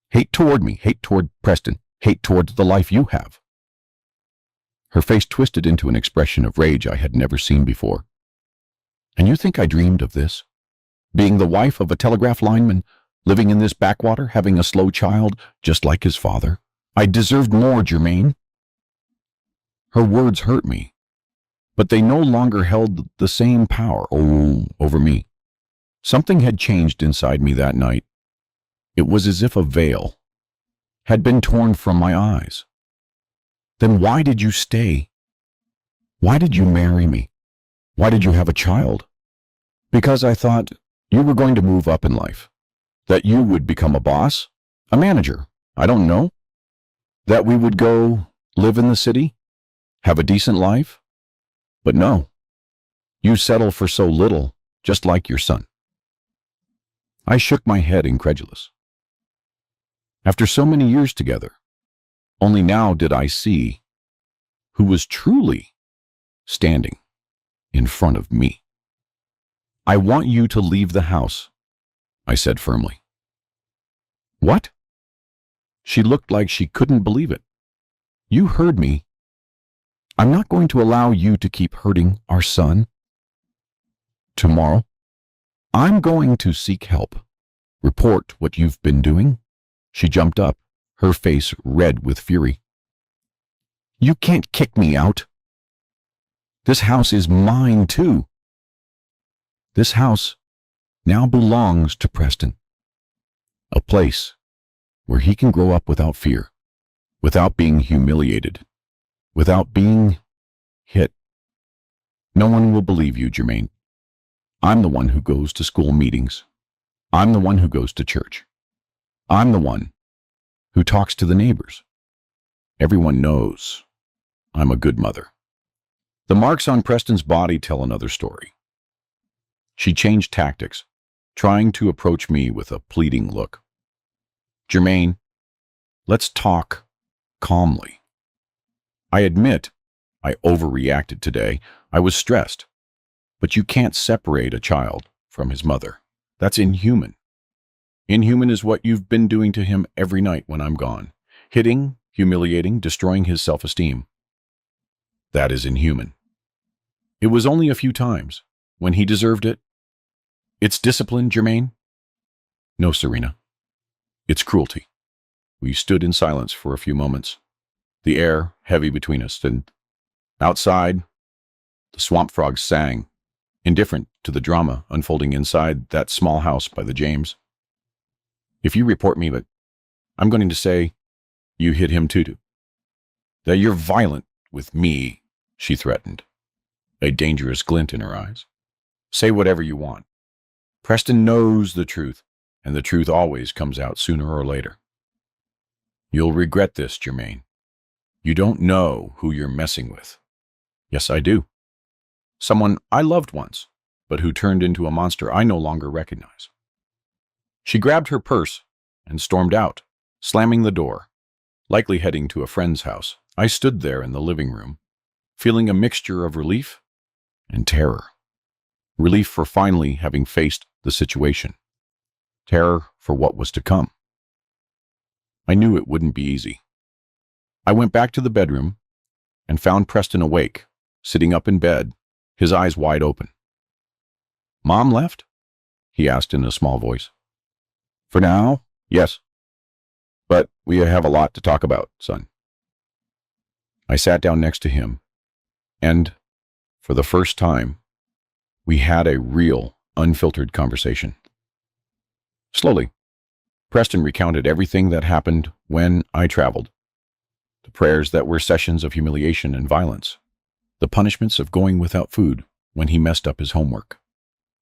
"Hate toward me, hate toward Preston, hate toward the life you have." Her face twisted into an expression of rage I had never seen before. "And you think I dreamed of this? Being the wife of a telegraph lineman, living in this backwater, having a slow child, just like his father? I deserved more, Jermaine." Her words hurt me, but they no longer held the same power over me. Something had changed inside me that night. It was as if a veil had been torn from my eyes. "Then why did you stay? Why did you marry me? Why did you have a child?" "Because I thought you were going to move up in life. That you would become a boss, a manager, I don't know. That we would go live in the city, have a decent life. But no, you settle for so little, just like your son. I shook my head incredulous. After so many years together, only now did I see who was truly standing in front of me. I want you to leave the house, I said firmly. What? She looked like she couldn't believe it. You heard me. I'm not going to allow you to keep hurting our son. Tomorrow, I'm going to seek help. Report what you've been doing. She jumped up, her face red with fury. You can't kick me out. This house is mine too. This house now belongs to Preston. A place where he can grow up without fear, without being humiliated, without being hit. No one will believe you, Jermaine. I'm the one who goes to school meetings. I'm the one who goes to church. I'm the one who talks to the neighbors. Everyone knows I'm a good mother. The marks on Preston's body tell another story. She changed tactics, trying to approach me with a pleading look. Jermaine, let's talk calmly. I admit I overreacted today. I was stressed. But you can't separate a child from his mother. That's inhuman. Inhuman is what you've been doing to him every night when I'm gone. Hitting, humiliating, destroying his self-esteem. That is inhuman. It was only a few times, when he deserved it. It's discipline, Jermaine? No, Serena. It's cruelty. We stood in silence for a few moments, the air heavy between us, and outside, the swamp frogs sang, indifferent to the drama unfolding inside that small house by the James. If you report me, but I'm going to say you hit him too. That you're violent with me, she threatened, a dangerous glint in her eyes. Say whatever you want. Preston knows the truth, and the truth always comes out sooner or later. You'll regret this, Jermaine. You don't know who you're messing with. Yes, I do. Someone I loved once, but who turned into a monster I no longer recognize. She grabbed her purse and stormed out, slamming the door, likely heading to a friend's house. I stood there in the living room, feeling a mixture of relief and terror. Relief for finally having faced the situation. Terror for what was to come. I knew it wouldn't be easy. I went back to the bedroom and found Preston awake, sitting up in bed, his eyes wide open. Mom left? He asked in a small voice. For now, yes. But we have a lot to talk about, son. I sat down next to him, and, for the first time, we had a real, unfiltered conversation. Slowly, Preston recounted everything that happened when I traveled. The prayers that were sessions of humiliation and violence. The punishments of going without food when he messed up his homework.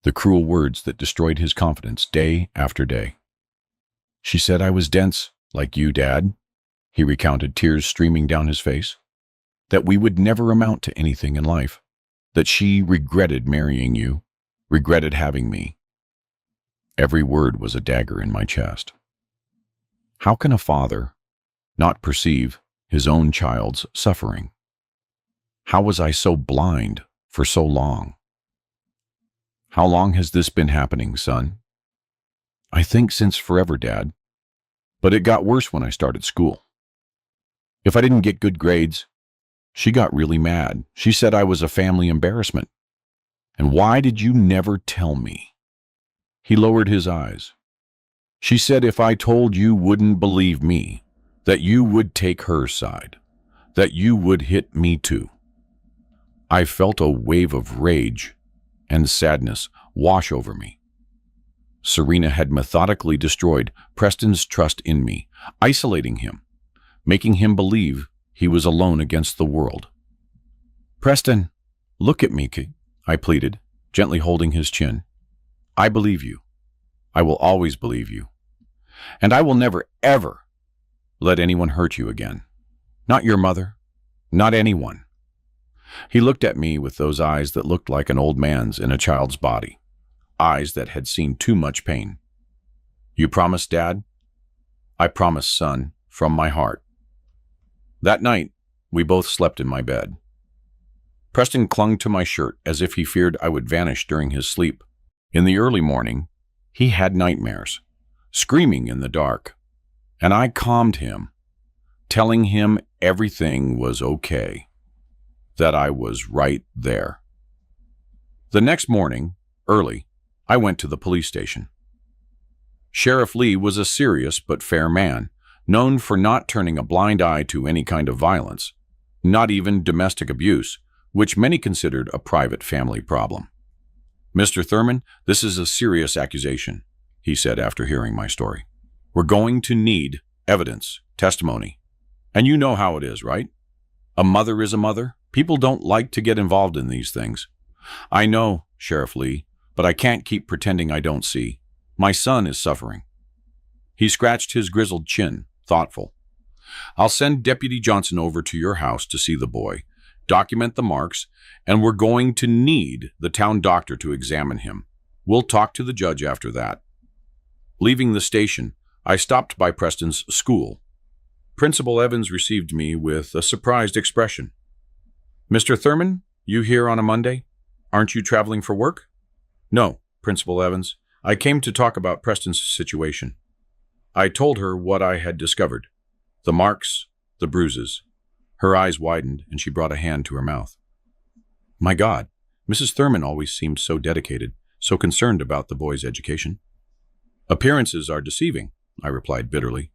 The cruel words that destroyed his confidence day after day. She said I was dense, like you, Dad, he recounted, tears streaming down his face. That we would never amount to anything in life. That she regretted marrying you, regretted having me. Every word was a dagger in my chest. How can a father not perceive his own child's suffering? How was I so blind for so long? How long has this been happening, son? I think since forever, Dad. But it got worse when I started school. If I didn't get good grades, she got really mad. She said I was a family embarrassment. And why did you never tell me? He lowered his eyes. She said if I told you wouldn't believe me, that you would take her side, that you would hit me too. I felt a wave of rage and sadness wash over me. Serena had methodically destroyed Preston's trust in me, isolating him, making him believe he was alone against the world. Preston, look at me, I pleaded, gently holding his chin. I believe you. I will always believe you. And I will never, ever let anyone hurt you again. Not your mother, not anyone. He looked at me with those eyes that looked like an old man's in a child's body, eyes that had seen too much pain. You promise, Dad? I promise, son, from my heart. That night, we both slept in my bed. Preston clung to my shirt as if he feared I would vanish during his sleep. In the early morning, he had nightmares, screaming in the dark, and I calmed him, telling him everything was okay, that I was right there. The next morning, early, I went to the police station. Sheriff Lee was a serious but fair man, known for not turning a blind eye to any kind of violence, not even domestic abuse, which many considered a private family problem. Mr. Thurman, this is a serious accusation, he said after hearing my story. We're going to need evidence, testimony. And you know how it is, right? A mother is a mother. People don't like to get involved in these things. I know, Sheriff Lee, but I can't keep pretending I don't see. My son is suffering. He scratched his grizzled chin, thoughtful. I'll send Deputy Johnson over to your house to see the boy, document the marks, and we're going to need the town doctor to examine him. We'll talk to the judge after that. Leaving the station, I stopped by Preston's school. Principal Evans received me with a surprised expression. Mr. Thurman, you here on a Monday? Aren't you traveling for work? No, Principal Evans. I came to talk about Preston's situation. I told her what I had discovered. The marks, the bruises. Her eyes widened, and she brought a hand to her mouth. My God, Mrs. Thurman always seemed so dedicated, so concerned about the boy's education. Appearances are deceiving, I replied bitterly.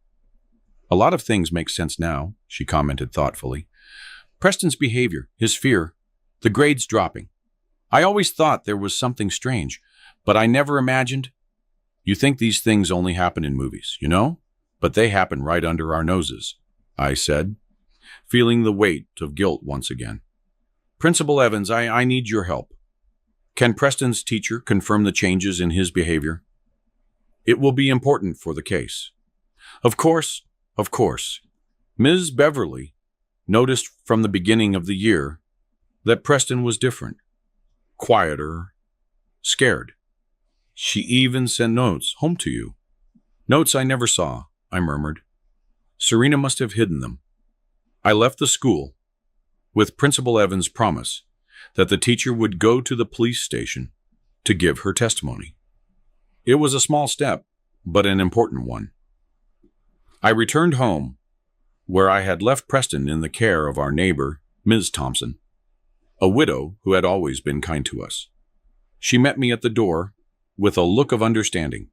A lot of things make sense now, she commented thoughtfully. Preston's behavior, his fear, the grades dropping. I always thought there was something strange, but I never imagined. You think these things only happen in movies, you know? But they happen right under our noses, I said, feeling the weight of guilt once again. Principal Evans, I need your help. Can Preston's teacher confirm the changes in his behavior? It will be important for the case. Of course. Ms. Beverly noticed from the beginning of the year that Preston was different, quieter, scared. She even sent notes home to you. Notes I never saw, I murmured. Serena must have hidden them. I left the school with Principal Evans' promise that the teacher would go to the police station to give her testimony. It was a small step, but an important one. I returned home, where I had left Preston in the care of our neighbor, Ms. Thompson, a widow who had always been kind to us. She met me at the door with a look of understanding.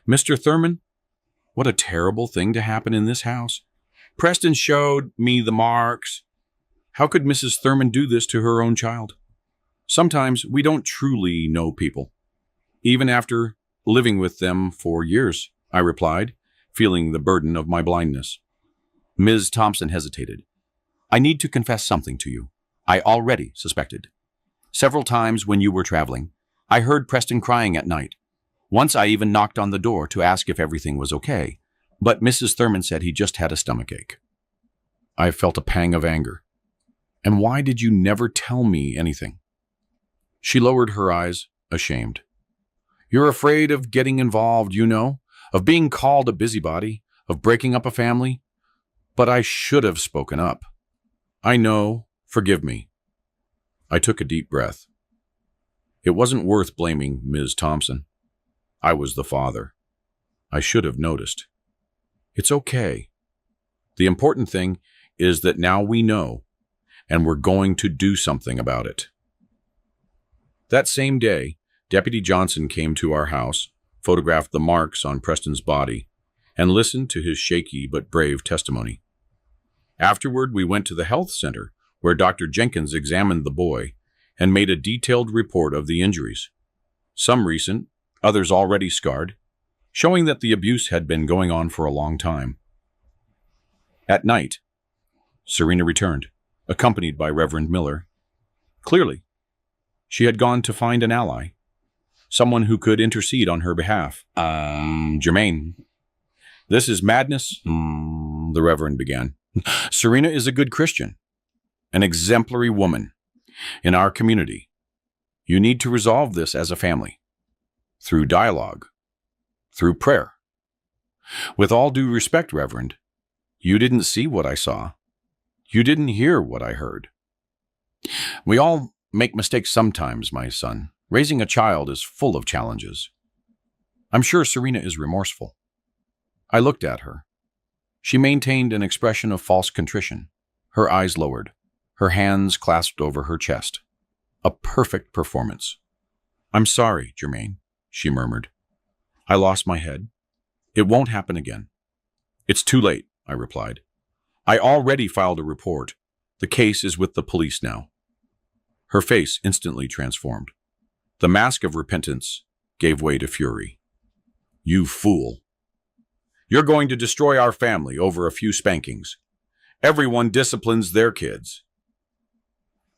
Mr. Thurman, what a terrible thing to happen in this house. Preston showed me the marks. How could Mrs. Thurman do this to her own child? Sometimes we don't truly know people, even after living with them for years, I replied, feeling the burden of my blindness. Ms. Thompson hesitated. I need to confess something to you. I already suspected. Several times when you were traveling, I heard Preston crying at night. Once I even knocked on the door to ask if everything was okay, but Mrs. Thurman said he just had a stomachache. I felt a pang of anger. And why did you never tell me anything? She lowered her eyes, ashamed. You're afraid of getting involved, you know, of being called a busybody, of breaking up a family. But I should have spoken up. I know. Forgive me. I took a deep breath. It wasn't worth blaming Ms. Thompson. I was the father. I should have noticed. It's okay. The important thing is that now we know, and we're going to do something about it. That same day, Deputy Johnson came to our house, photographed the marks on Preston's body, and listened to his shaky but brave testimony. Afterward, we went to the health center, where Dr. Jenkins examined the boy and made a detailed report of the injuries, some recent, others already scarred, showing that the abuse had been going on for a long time. At night, Serena returned, accompanied by Reverend Miller. Clearly, she had gone to find an ally, someone who could intercede on her behalf. Jermaine. This is madness, the Reverend began. Serena is a good Christian, an exemplary woman in our community. You need to resolve this as a family, through dialogue, through prayer. With all due respect, Reverend, you didn't see what I saw. You didn't hear what I heard. We all make mistakes sometimes, my son. Raising a child is full of challenges. I'm sure Serena is remorseful. I looked at her. She maintained an expression of false contrition, her eyes lowered, her hands clasped over her chest. A perfect performance. I'm sorry, Germaine, she murmured. I lost my head. It won't happen again. It's too late, I replied. I already filed a report. The case is with the police now. Her face instantly transformed. The mask of repentance gave way to fury. You fool. You're going to destroy our family over a few spankings. Everyone disciplines their kids.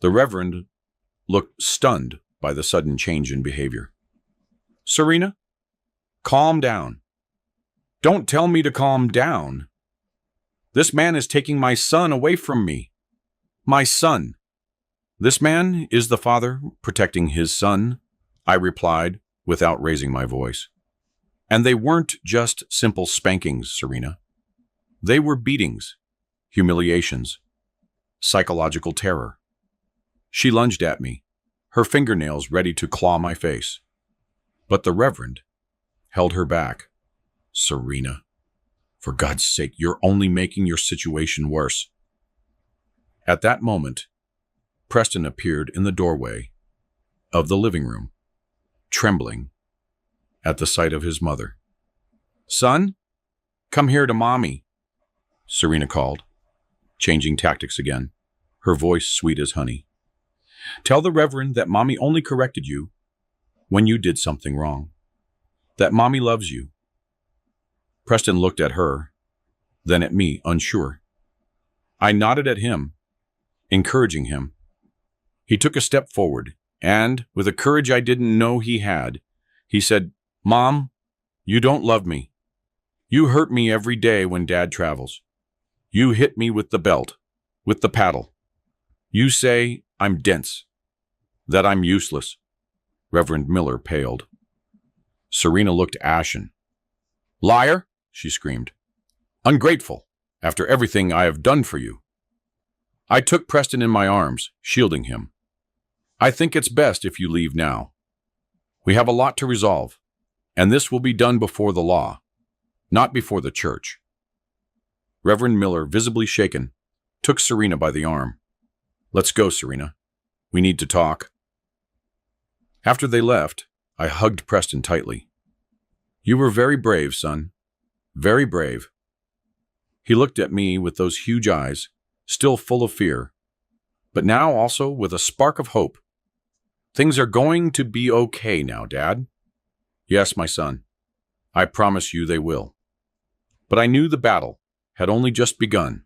The Reverend looked stunned by the sudden change in behavior. Serena, calm down. Don't tell me to calm down. This man is taking my son away from me. My son. This man is the father protecting his son, I replied without raising my voice. And they weren't just simple spankings, Serena. They were beatings, humiliations, psychological terror. She lunged at me, her fingernails ready to claw my face. But the Reverend held her back. Serena, for God's sake, you're only making your situation worse. At that moment, Preston appeared in the doorway of the living room, trembling at the sight of his mother. Son, come here to Mommy, Serena called, changing tactics again, her voice sweet as honey. Tell the Reverend that Mommy only corrected you when you did something wrong, that Mommy loves you. Preston looked at her, then at me, unsure. I nodded at him, encouraging him. He took a step forward, and, with a courage I didn't know he had, he said, Mom, you don't love me. You hurt me every day when Dad travels. You hit me with the belt, with the paddle. You say I'm dense, that I'm useless. Reverend Miller paled. Serena looked ashen. Liar, she screamed. Ungrateful, after everything I have done for you. I took Preston in my arms, shielding him. I think it's best if you leave now. We have a lot to resolve, and this will be done before the law, not before the church. Reverend Miller, visibly shaken, took Serena by the arm. Let's go, Serena. We need to talk. After they left, I hugged Preston tightly. You were very brave, son. Very brave. He looked at me with those huge eyes, still full of fear, but now also with a spark of hope. Things are going to be okay now, Dad. Yes, my son. I promise you they will. But I knew the battle had only just begun.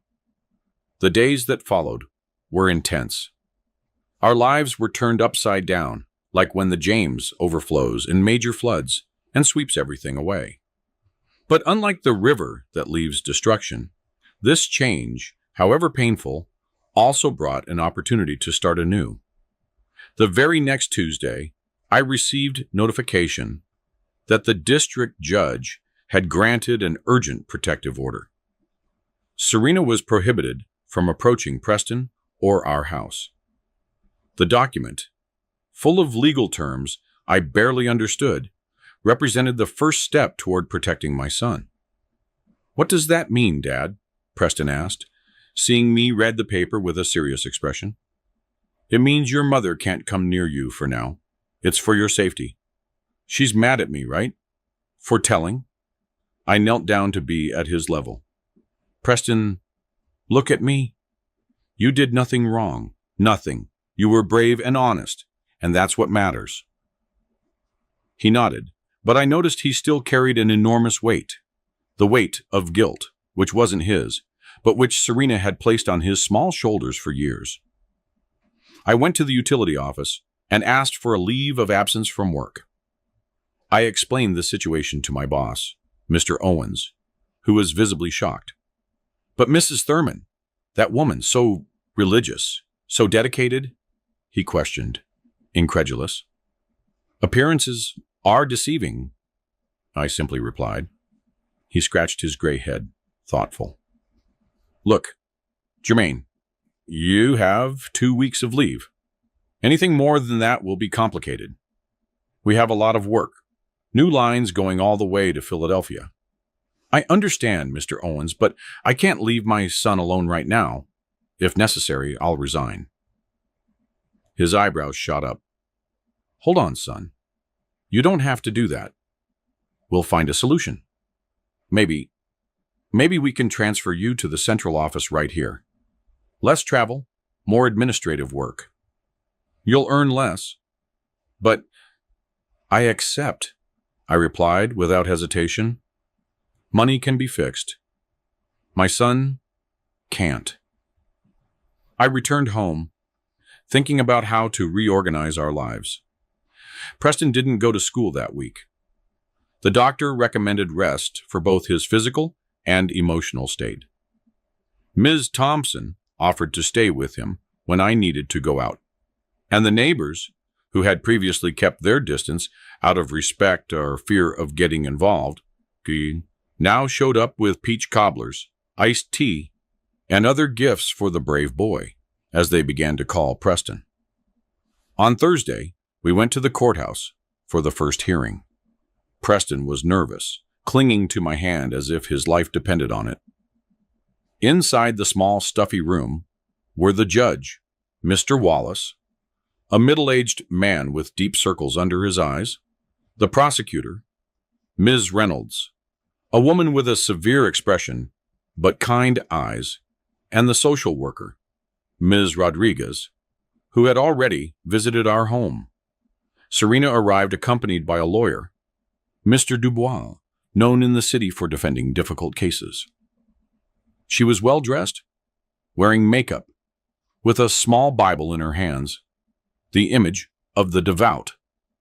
The days that followed were intense. Our lives were turned upside down, like when the James overflows in major floods and sweeps everything away. But unlike the river that leaves destruction, this change, however painful, also brought an opportunity to start anew. The very next Tuesday, I received notification that the district judge had granted an urgent protective order. Serena was prohibited from approaching Preston or our house. The document, full of legal terms I barely understood, represented the first step toward protecting my son. What does that mean, Dad? Preston asked, seeing me read the paper with a serious expression. It means your mother can't come near you for now. It's for your safety. She's mad at me, right? For telling. I knelt down to be at his level. Preston, look at me. You did nothing wrong. Nothing. You were brave and honest, and that's what matters. He nodded, but I noticed he still carried an enormous weight. The weight of guilt, which wasn't his, but which Serena had placed on his small shoulders for years. I went to the utility office and asked for a leave of absence from work. I explained the situation to my boss, Mr. Owens, who was visibly shocked. "But Mrs. Thurman, that woman, so religious, so dedicated?" he questioned, incredulous. "Appearances are deceiving," I simply replied. He scratched his gray head, thoughtful. "Look, Jermaine, you have 2 weeks of leave. Anything more than that will be complicated. We have a lot of work, new lines going all the way to Philadelphia. I understand, Mr. Owens, but I can't leave my son alone right now. If necessary, I'll resign." His eyebrows shot up. "Hold on, son. You don't have to do that. We'll find a solution. Maybe we can transfer you to the central office right here. Less travel, more administrative work. You'll earn less." "But I accept," I replied without hesitation. "Money can be fixed. My son can't." I returned home, thinking about how to reorganize our lives. Preston didn't go to school that week. The doctor recommended rest for both his physical and emotional state. Ms. Thompson offered to stay with him when I needed to go out, and the neighbors, who had previously kept their distance out of respect or fear of getting involved, now showed up with peach cobblers, iced tea, and other gifts for the brave boy, as they began to call Preston. On Thursday, we went to the courthouse for the first hearing. Preston was nervous, clinging to my hand as if his life depended on it. Inside the small, stuffy room were the judge, Mr. Wallace, a middle-aged man with deep circles under his eyes, the prosecutor, Ms. Reynolds, a woman with a severe expression but kind eyes, and the social worker, Ms. Rodriguez, who had already visited our home. Serena arrived accompanied by a lawyer, Mr. Dubois, known in the city for defending difficult cases. She was well-dressed, wearing makeup, with a small Bible in her hands, the image of the devout,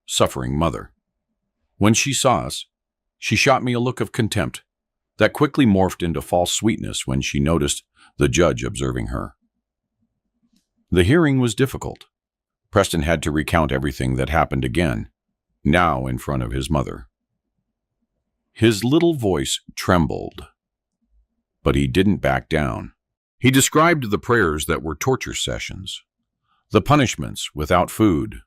suffering mother. When she saw us, she shot me a look of contempt that quickly morphed into false sweetness when she noticed the judge observing her. The hearing was difficult. Preston had to recount everything that happened again, now in front of his mother. His little voice trembled, but he didn't back down. He described the prayers that were torture sessions, the punishments without food,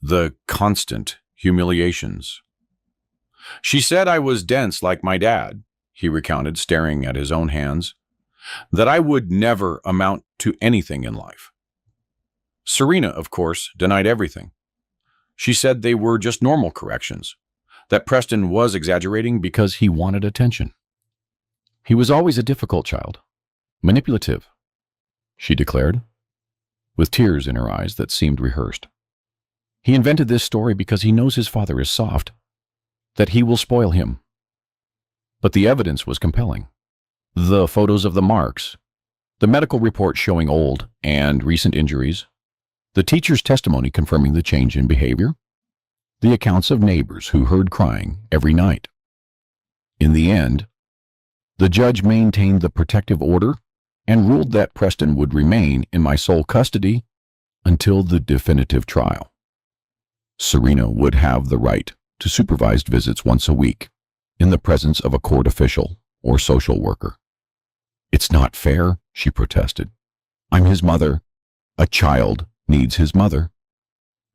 the constant humiliations. "She said I was dense like my dad," he recounted, staring at his own hands, "that I would never amount to anything in life. Serena, of course, denied everything. She said they were just normal corrections, that Preston was exaggerating because he wanted attention. He was always a difficult child, manipulative," she declared, with tears in her eyes that seemed rehearsed. "He invented this story because he knows his father is soft, that he will spoil him." But the evidence was compelling. The photos of the marks, the medical report showing old and recent injuries, the teacher's testimony confirming the change in behavior, the accounts of neighbors who heard crying every night. In the end, the judge maintained the protective order and ruled that Preston would remain in my sole custody until the definitive trial. Serena would have the right to supervised visits once a week in the presence of a court official or social worker. "It's not fair," she protested. "I'm his mother. A child needs his mother.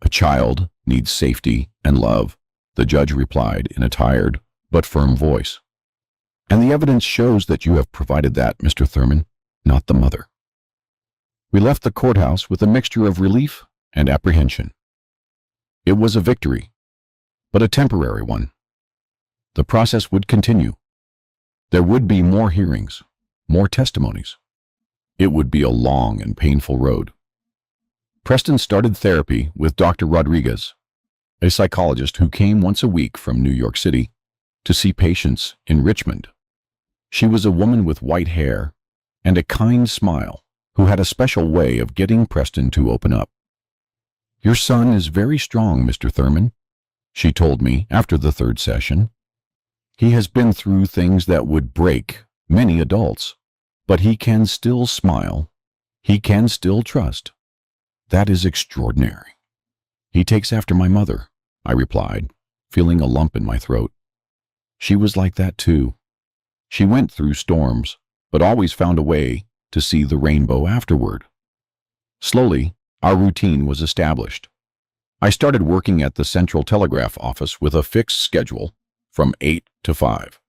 A child needs safety and love," the judge replied in a tired but firm voice. "And the evidence shows that you have provided that, Mr. Thurman, not the mother." We left the courthouse with a mixture of relief and apprehension. It was a victory, but a temporary one. The process would continue. There would be more hearings, more testimonies. It would be a long and painful road. Preston started therapy with Dr. Rodriguez, a psychologist who came once a week from New York City to see patients in Richmond. She was a woman with white hair and a kind smile who had a special way of getting Preston to open up. "Your son is very strong, Mr. Thurman," she told me after the third session. He has been through things that would break many adults, but he can still smile. He can still trust. That is extraordinary. He takes after my mother, I replied, feeling a lump in my throat. She was like that too. She went through storms, but always found a way to see the rainbow afterward. Slowly, our routine was established. I started working at the Central Telegraph office with a fixed schedule from 8 to 5.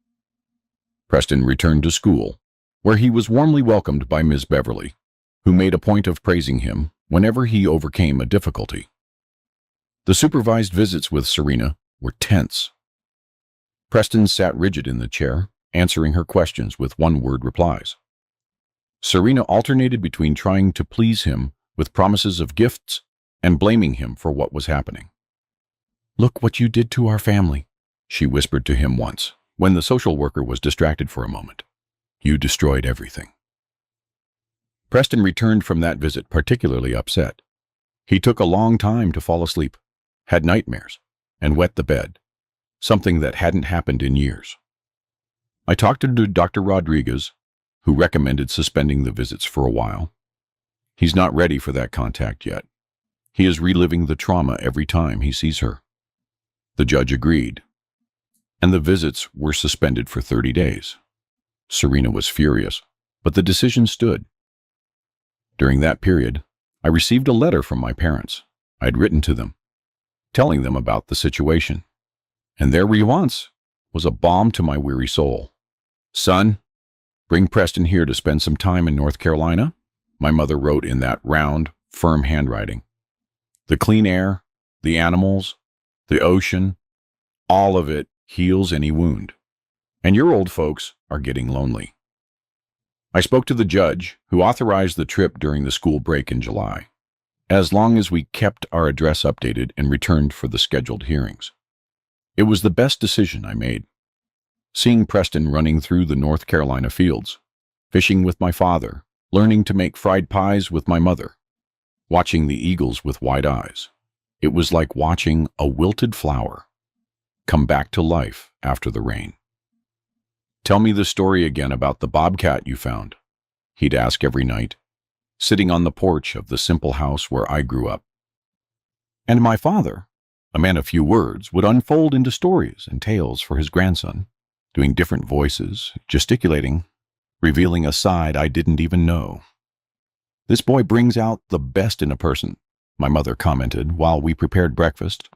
Preston returned to school, where he was warmly welcomed by Miss Beverly, who made a point of praising him whenever he overcame a difficulty. The supervised visits with Serena were tense. Preston sat rigid in the chair, answering her questions with one-word replies. Serena alternated between trying to please him with promises of gifts and blaming him for what was happening. "Look what you did to our family," she whispered to him once, when the social worker was distracted for a moment. "You destroyed everything." Preston returned from that visit particularly upset. He took a long time to fall asleep, had nightmares, and wet the bed, something that hadn't happened in years. I talked to Dr. Rodriguez, who recommended suspending the visits for a while. He's not ready for that contact yet. He is reliving the trauma every time he sees her. The judge agreed, and the visits were suspended for 30 days. Serena was furious, but the decision stood. During that period, I received a letter from my parents. I had written to them, telling them about the situation, and their response was a balm to my weary soul. "Son, bring Preston here to spend some time in North Carolina," my mother wrote in that round, firm handwriting. "The clean air, the animals, the ocean, all of it heals any wound. And your old folks are getting lonely." I spoke to the judge, who authorized the trip during the school break in July, as long as we kept our address updated and returned for the scheduled hearings. It was the best decision I made. Seeing Preston running through the North Carolina fields, fishing with my father, learning to make fried pies with my mother, watching the eagles with wide eyes. It was like watching a wilted flower come back to life after the rain. "Tell me the story again about the bobcat you found," he'd ask every night, sitting on the porch of the simple house where I grew up. And my father, a man of few words, would unfold into stories and tales for his grandson, doing different voices, gesticulating, revealing a side I didn't even know. "This boy brings out the best in a person," my mother commented while we prepared breakfast.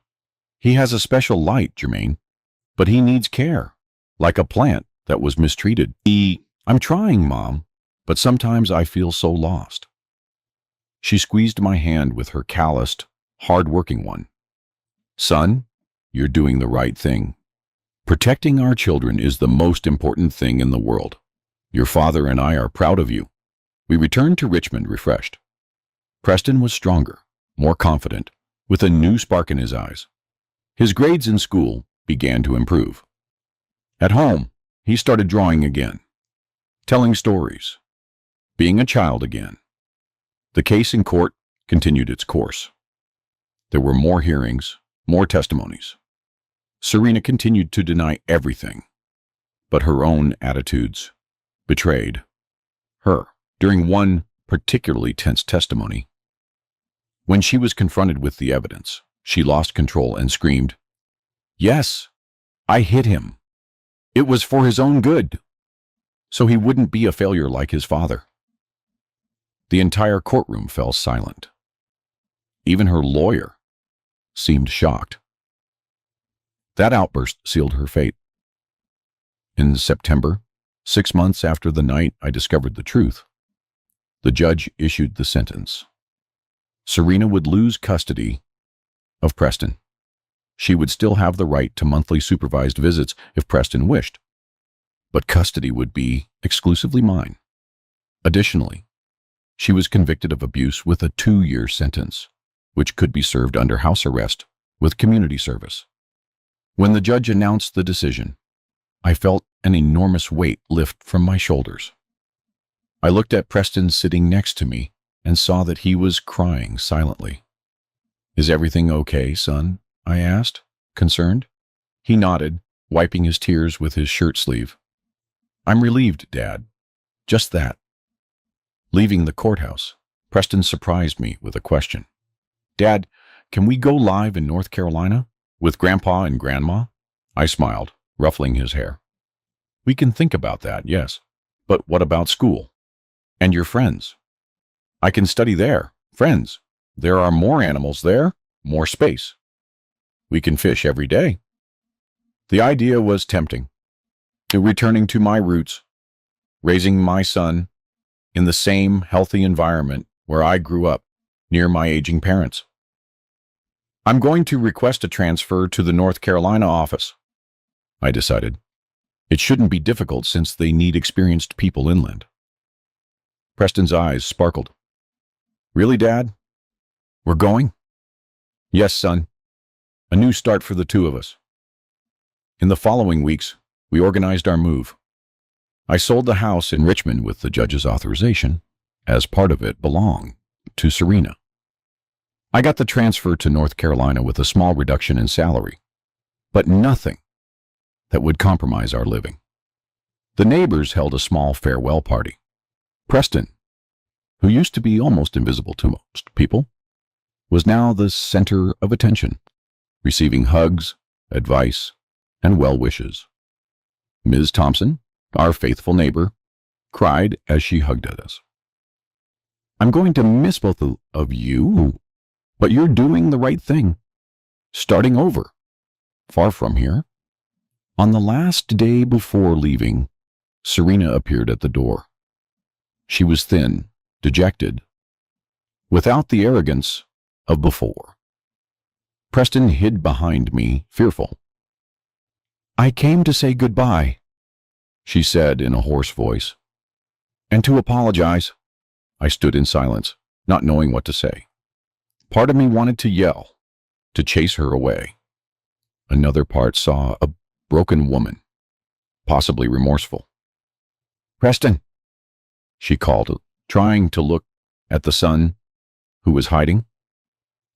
"He has a special light, Jermaine, but he needs care, like a plant that was mistreated. I'm trying, Mom, but sometimes I feel so lost." She squeezed my hand with her calloused, hard-working one. "Son, you're doing the right thing. Protecting our children is the most important thing in the world. Your father and I are proud of you." We returned to Richmond refreshed. Preston was stronger, more confident, with a new spark in his eyes. His grades in school began to improve. At home, he started drawing again, telling stories, being a child again. The case in court continued its course. There were more hearings, more testimonies. Serena continued to deny everything, but her own attitudes betrayed her. During one particularly tense testimony, when she was confronted with the evidence, she lost control and screamed, "Yes, I hit him. It was for his own good, so he wouldn't be a failure like his father." The entire courtroom fell silent. Even her lawyer seemed shocked. That outburst sealed her fate. In September, 6 months after the night I discovered the truth, the judge issued the sentence. Serena would lose custody of Preston. She would still have the right to monthly supervised visits if Preston wished, but custody would be exclusively mine. Additionally, she was convicted of abuse with a 2-year sentence, which could be served under house arrest with community service. When the judge announced the decision, I felt an enormous weight lift from my shoulders. I looked at Preston sitting next to me and saw that he was crying silently. "Is everything okay, son?" I asked, concerned. He nodded, wiping his tears with his shirt sleeve. "I'm relieved, Dad. Just that." Leaving the courthouse, Preston surprised me with a question. "Dad, can we go live in North Carolina? With Grandpa and Grandma?" I smiled, ruffling his hair. "We can think about that, yes. But what about school? And your friends?" "I can study there. Friends. There are more animals there, more space. We can fish every day." The idea was tempting. Returning to my roots, raising my son in the same healthy environment where I grew up, near my aging parents. "I'm going to request a transfer to the North Carolina office," I decided. "It shouldn't be difficult since they need experienced people inland." Preston's eyes sparkled. "Really, Dad? We're going?" "Yes, son. A new start for the two of us." In the following weeks, we organized our move. I sold the house in Richmond with the judge's authorization, as part of it belonged to Serena. I got the transfer to North Carolina with a small reduction in salary, but nothing that would compromise our living. The neighbors held a small farewell party. Preston, who used to be almost invisible to most people, was now the center of attention, receiving hugs, advice, and well wishes. Ms. Thompson, our faithful neighbor, cried as she hugged at us. "I'm going to miss both of you, but you're doing the right thing. Starting over, far from here." On the last day before leaving, Serena appeared at the door. She was thin, dejected, without the arrogance of before. Preston hid behind me, fearful. "I came to say goodbye," she said in a hoarse voice. "And to apologize." I stood in silence, not knowing what to say. Part of me wanted to yell, to chase her away. Another part saw a broken woman, possibly remorseful. "Preston," she called, trying to look at the son who was hiding.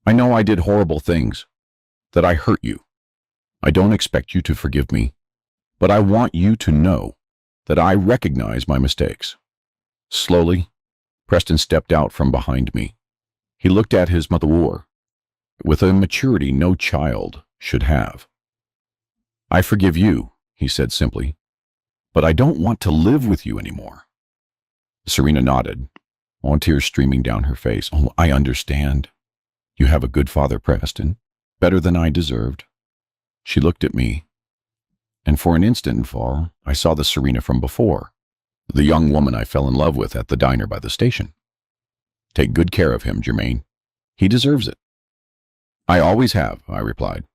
"I know I did horrible things, that I hurt you. I don't expect you to forgive me, but I want you to know that I recognize my mistakes." Slowly, Preston stepped out from behind me. He looked at his mother with a maturity no child should have. "I forgive you," he said simply, "but I don't want to live with you anymore." Serena nodded, all tears streaming down her face. "Oh, I understand. You have a good father, Preston, better than I deserved." She looked at me, and for an instant I saw the Serena from before, the young woman I fell in love with at the diner by the station. "Take good care of him, Jermaine. He deserves it." "I always have," I replied,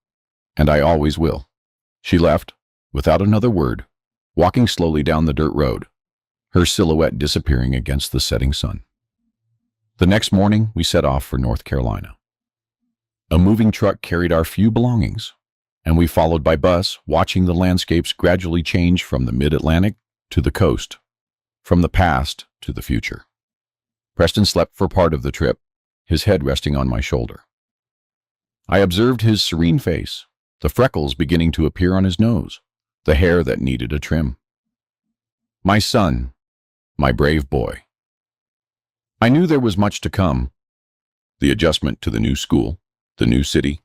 "and I always will." She left, without another word, walking slowly down the dirt road, her silhouette disappearing against the setting sun. The next morning, we set off for North Carolina. A moving truck carried our few belongings, and we followed by bus, watching the landscapes gradually change from the mid-Atlantic to the coast, from the past to the future. Preston slept for part of the trip, his head resting on my shoulder. I observed his serene face, the freckles beginning to appear on his nose, the hair that needed a trim. My son, my brave boy. I knew there was much to come. The adjustment to the new school, the new city,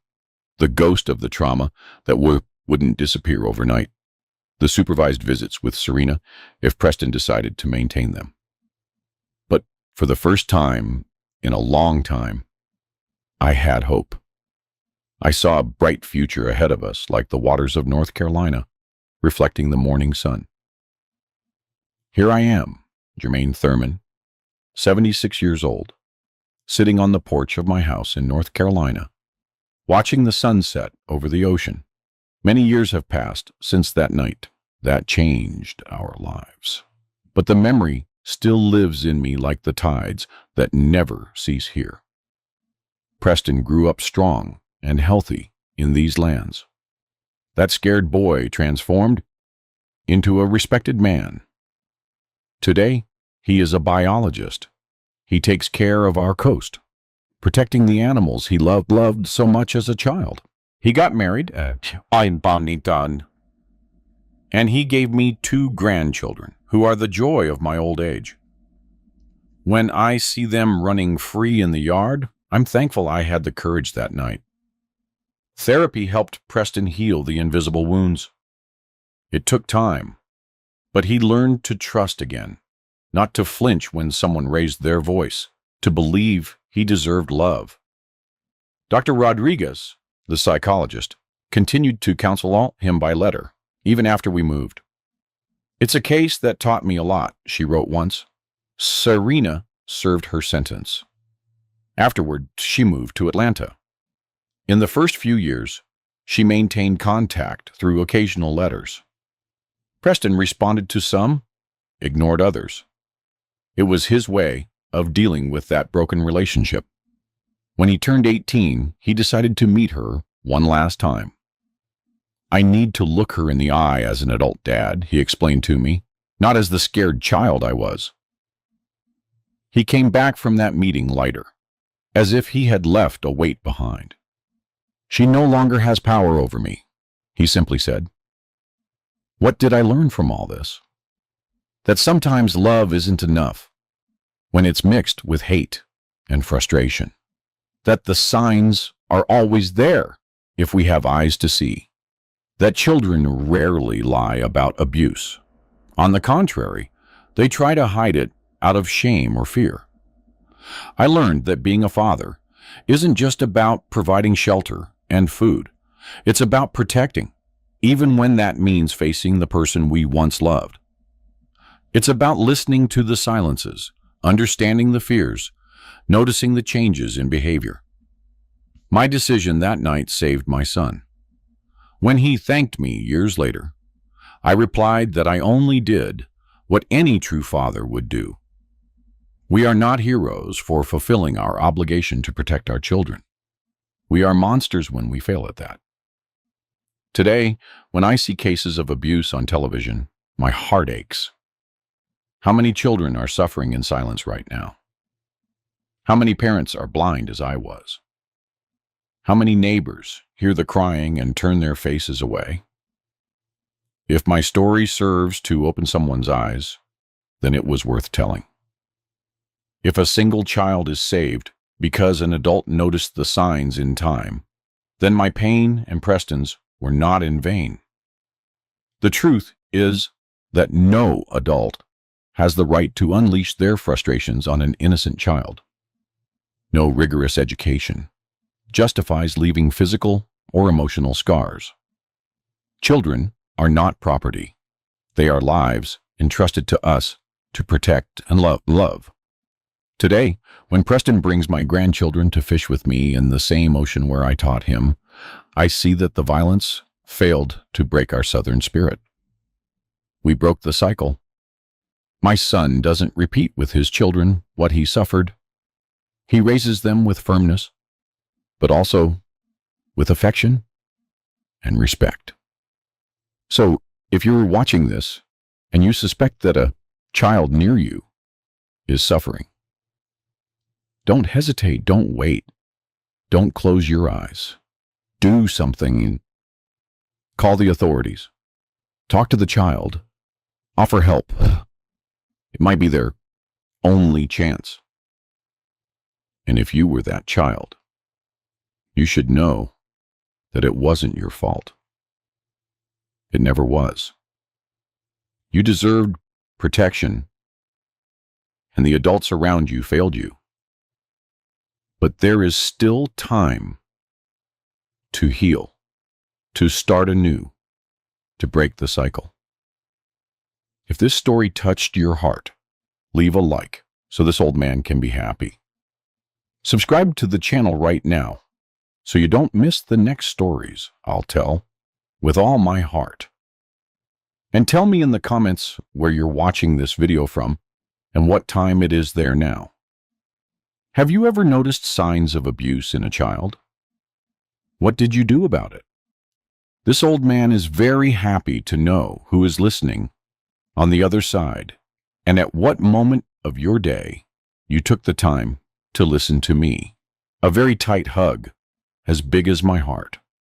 the ghost of the trauma that wouldn't disappear overnight, the supervised visits with Serena if Preston decided to maintain them. But for the first time in a long time, I had hope. I saw a bright future ahead of us, like the waters of North Carolina, reflecting the morning sun. Here I am, Jermaine Thurman, 76 years old, sitting on the porch of my house in North Carolina, watching the sunset over the ocean. Many years have passed since that night that changed our lives, but the memory still lives in me like the tides that never cease here. Preston grew up strong and healthy in these lands. That scared boy transformed into a respected man. Today, he is a biologist. He takes care of our coast, protecting the animals he loved so much as a child. He got married. I'm Bonnie Dunn. And he gave me 2 grandchildren, who are the joy of my old age. When I see them running free in the yard, I'm thankful I had the courage that night. Therapy helped Preston heal the invisible wounds. It took time, but he learned to trust again, not to flinch when someone raised their voice, to believe he deserved love. Dr. Rodriguez, the psychologist, continued to counsel him by letter, even after we moved. "It's a case that taught me a lot," she wrote once. Serena served her sentence. Afterward, she moved to Atlanta. In the first few years, she maintained contact through occasional letters. Preston responded to some, ignored others. It was his way of dealing with that broken relationship. When he turned 18, he decided to meet her one last time. "I need to look her in the eye as an adult dad," he explained to me, "not as the scared child I was." He came back from that meeting lighter, as if he had left a weight behind. "She no longer has power over me," he simply said. What did I learn from all this? That sometimes love isn't enough when it's mixed with hate and frustration. That the signs are always there if we have eyes to see. That children rarely lie about abuse. On the contrary, they try to hide it out of shame or fear. I learned that being a father isn't just about providing shelter and food. It's about protecting, even when that means facing the person we once loved. It's about listening to the silences, understanding the fears, noticing the changes in behavior. My decision that night saved my son. When he thanked me years later, I replied that I only did what any true father would do. We are not heroes for fulfilling our obligation to protect our children. We are monsters when we fail at that. Today, when I see cases of abuse on television, my heart aches. How many children are suffering in silence right now? How many parents are blind as I was? How many neighbors hear the crying and turn their faces away? If my story serves to open someone's eyes, then it was worth telling. If a single child is saved because an adult noticed the signs in time, then my pain and Preston's were not in vain. The truth is that no adult has the right to unleash their frustrations on an innocent child. No rigorous education justifies leaving physical or emotional scars. Children are not property. They are lives entrusted to us to protect and love. Today, when Preston brings my grandchildren to fish with me in the same ocean where I taught him, I see that the violence failed to break our Southern spirit. We broke the cycle. My son doesn't repeat with his children what he suffered. He raises them with firmness, but also with affection and respect. So, if you're watching this and you suspect that a child near you is suffering, don't hesitate, don't wait, don't close your eyes. Do something. Call the authorities. Talk to the child. Offer help. It might be their only chance. And if you were that child, you should know that it wasn't your fault. It never was. You deserved protection, and the adults around you failed you. But there is still time to heal, to start anew, to break the cycle. If this story touched your heart, leave a like so this old man can be happy. Subscribe to the channel right now so you don't miss the next stories I'll tell with all my heart. And tell me in the comments where you're watching this video from and what time it is there now. Have you ever noticed signs of abuse in a child? What did you do about it? This old man is very happy to know who is listening on the other side and at what moment of your day you took the time to listen to me. A very tight hug, as big as my heart.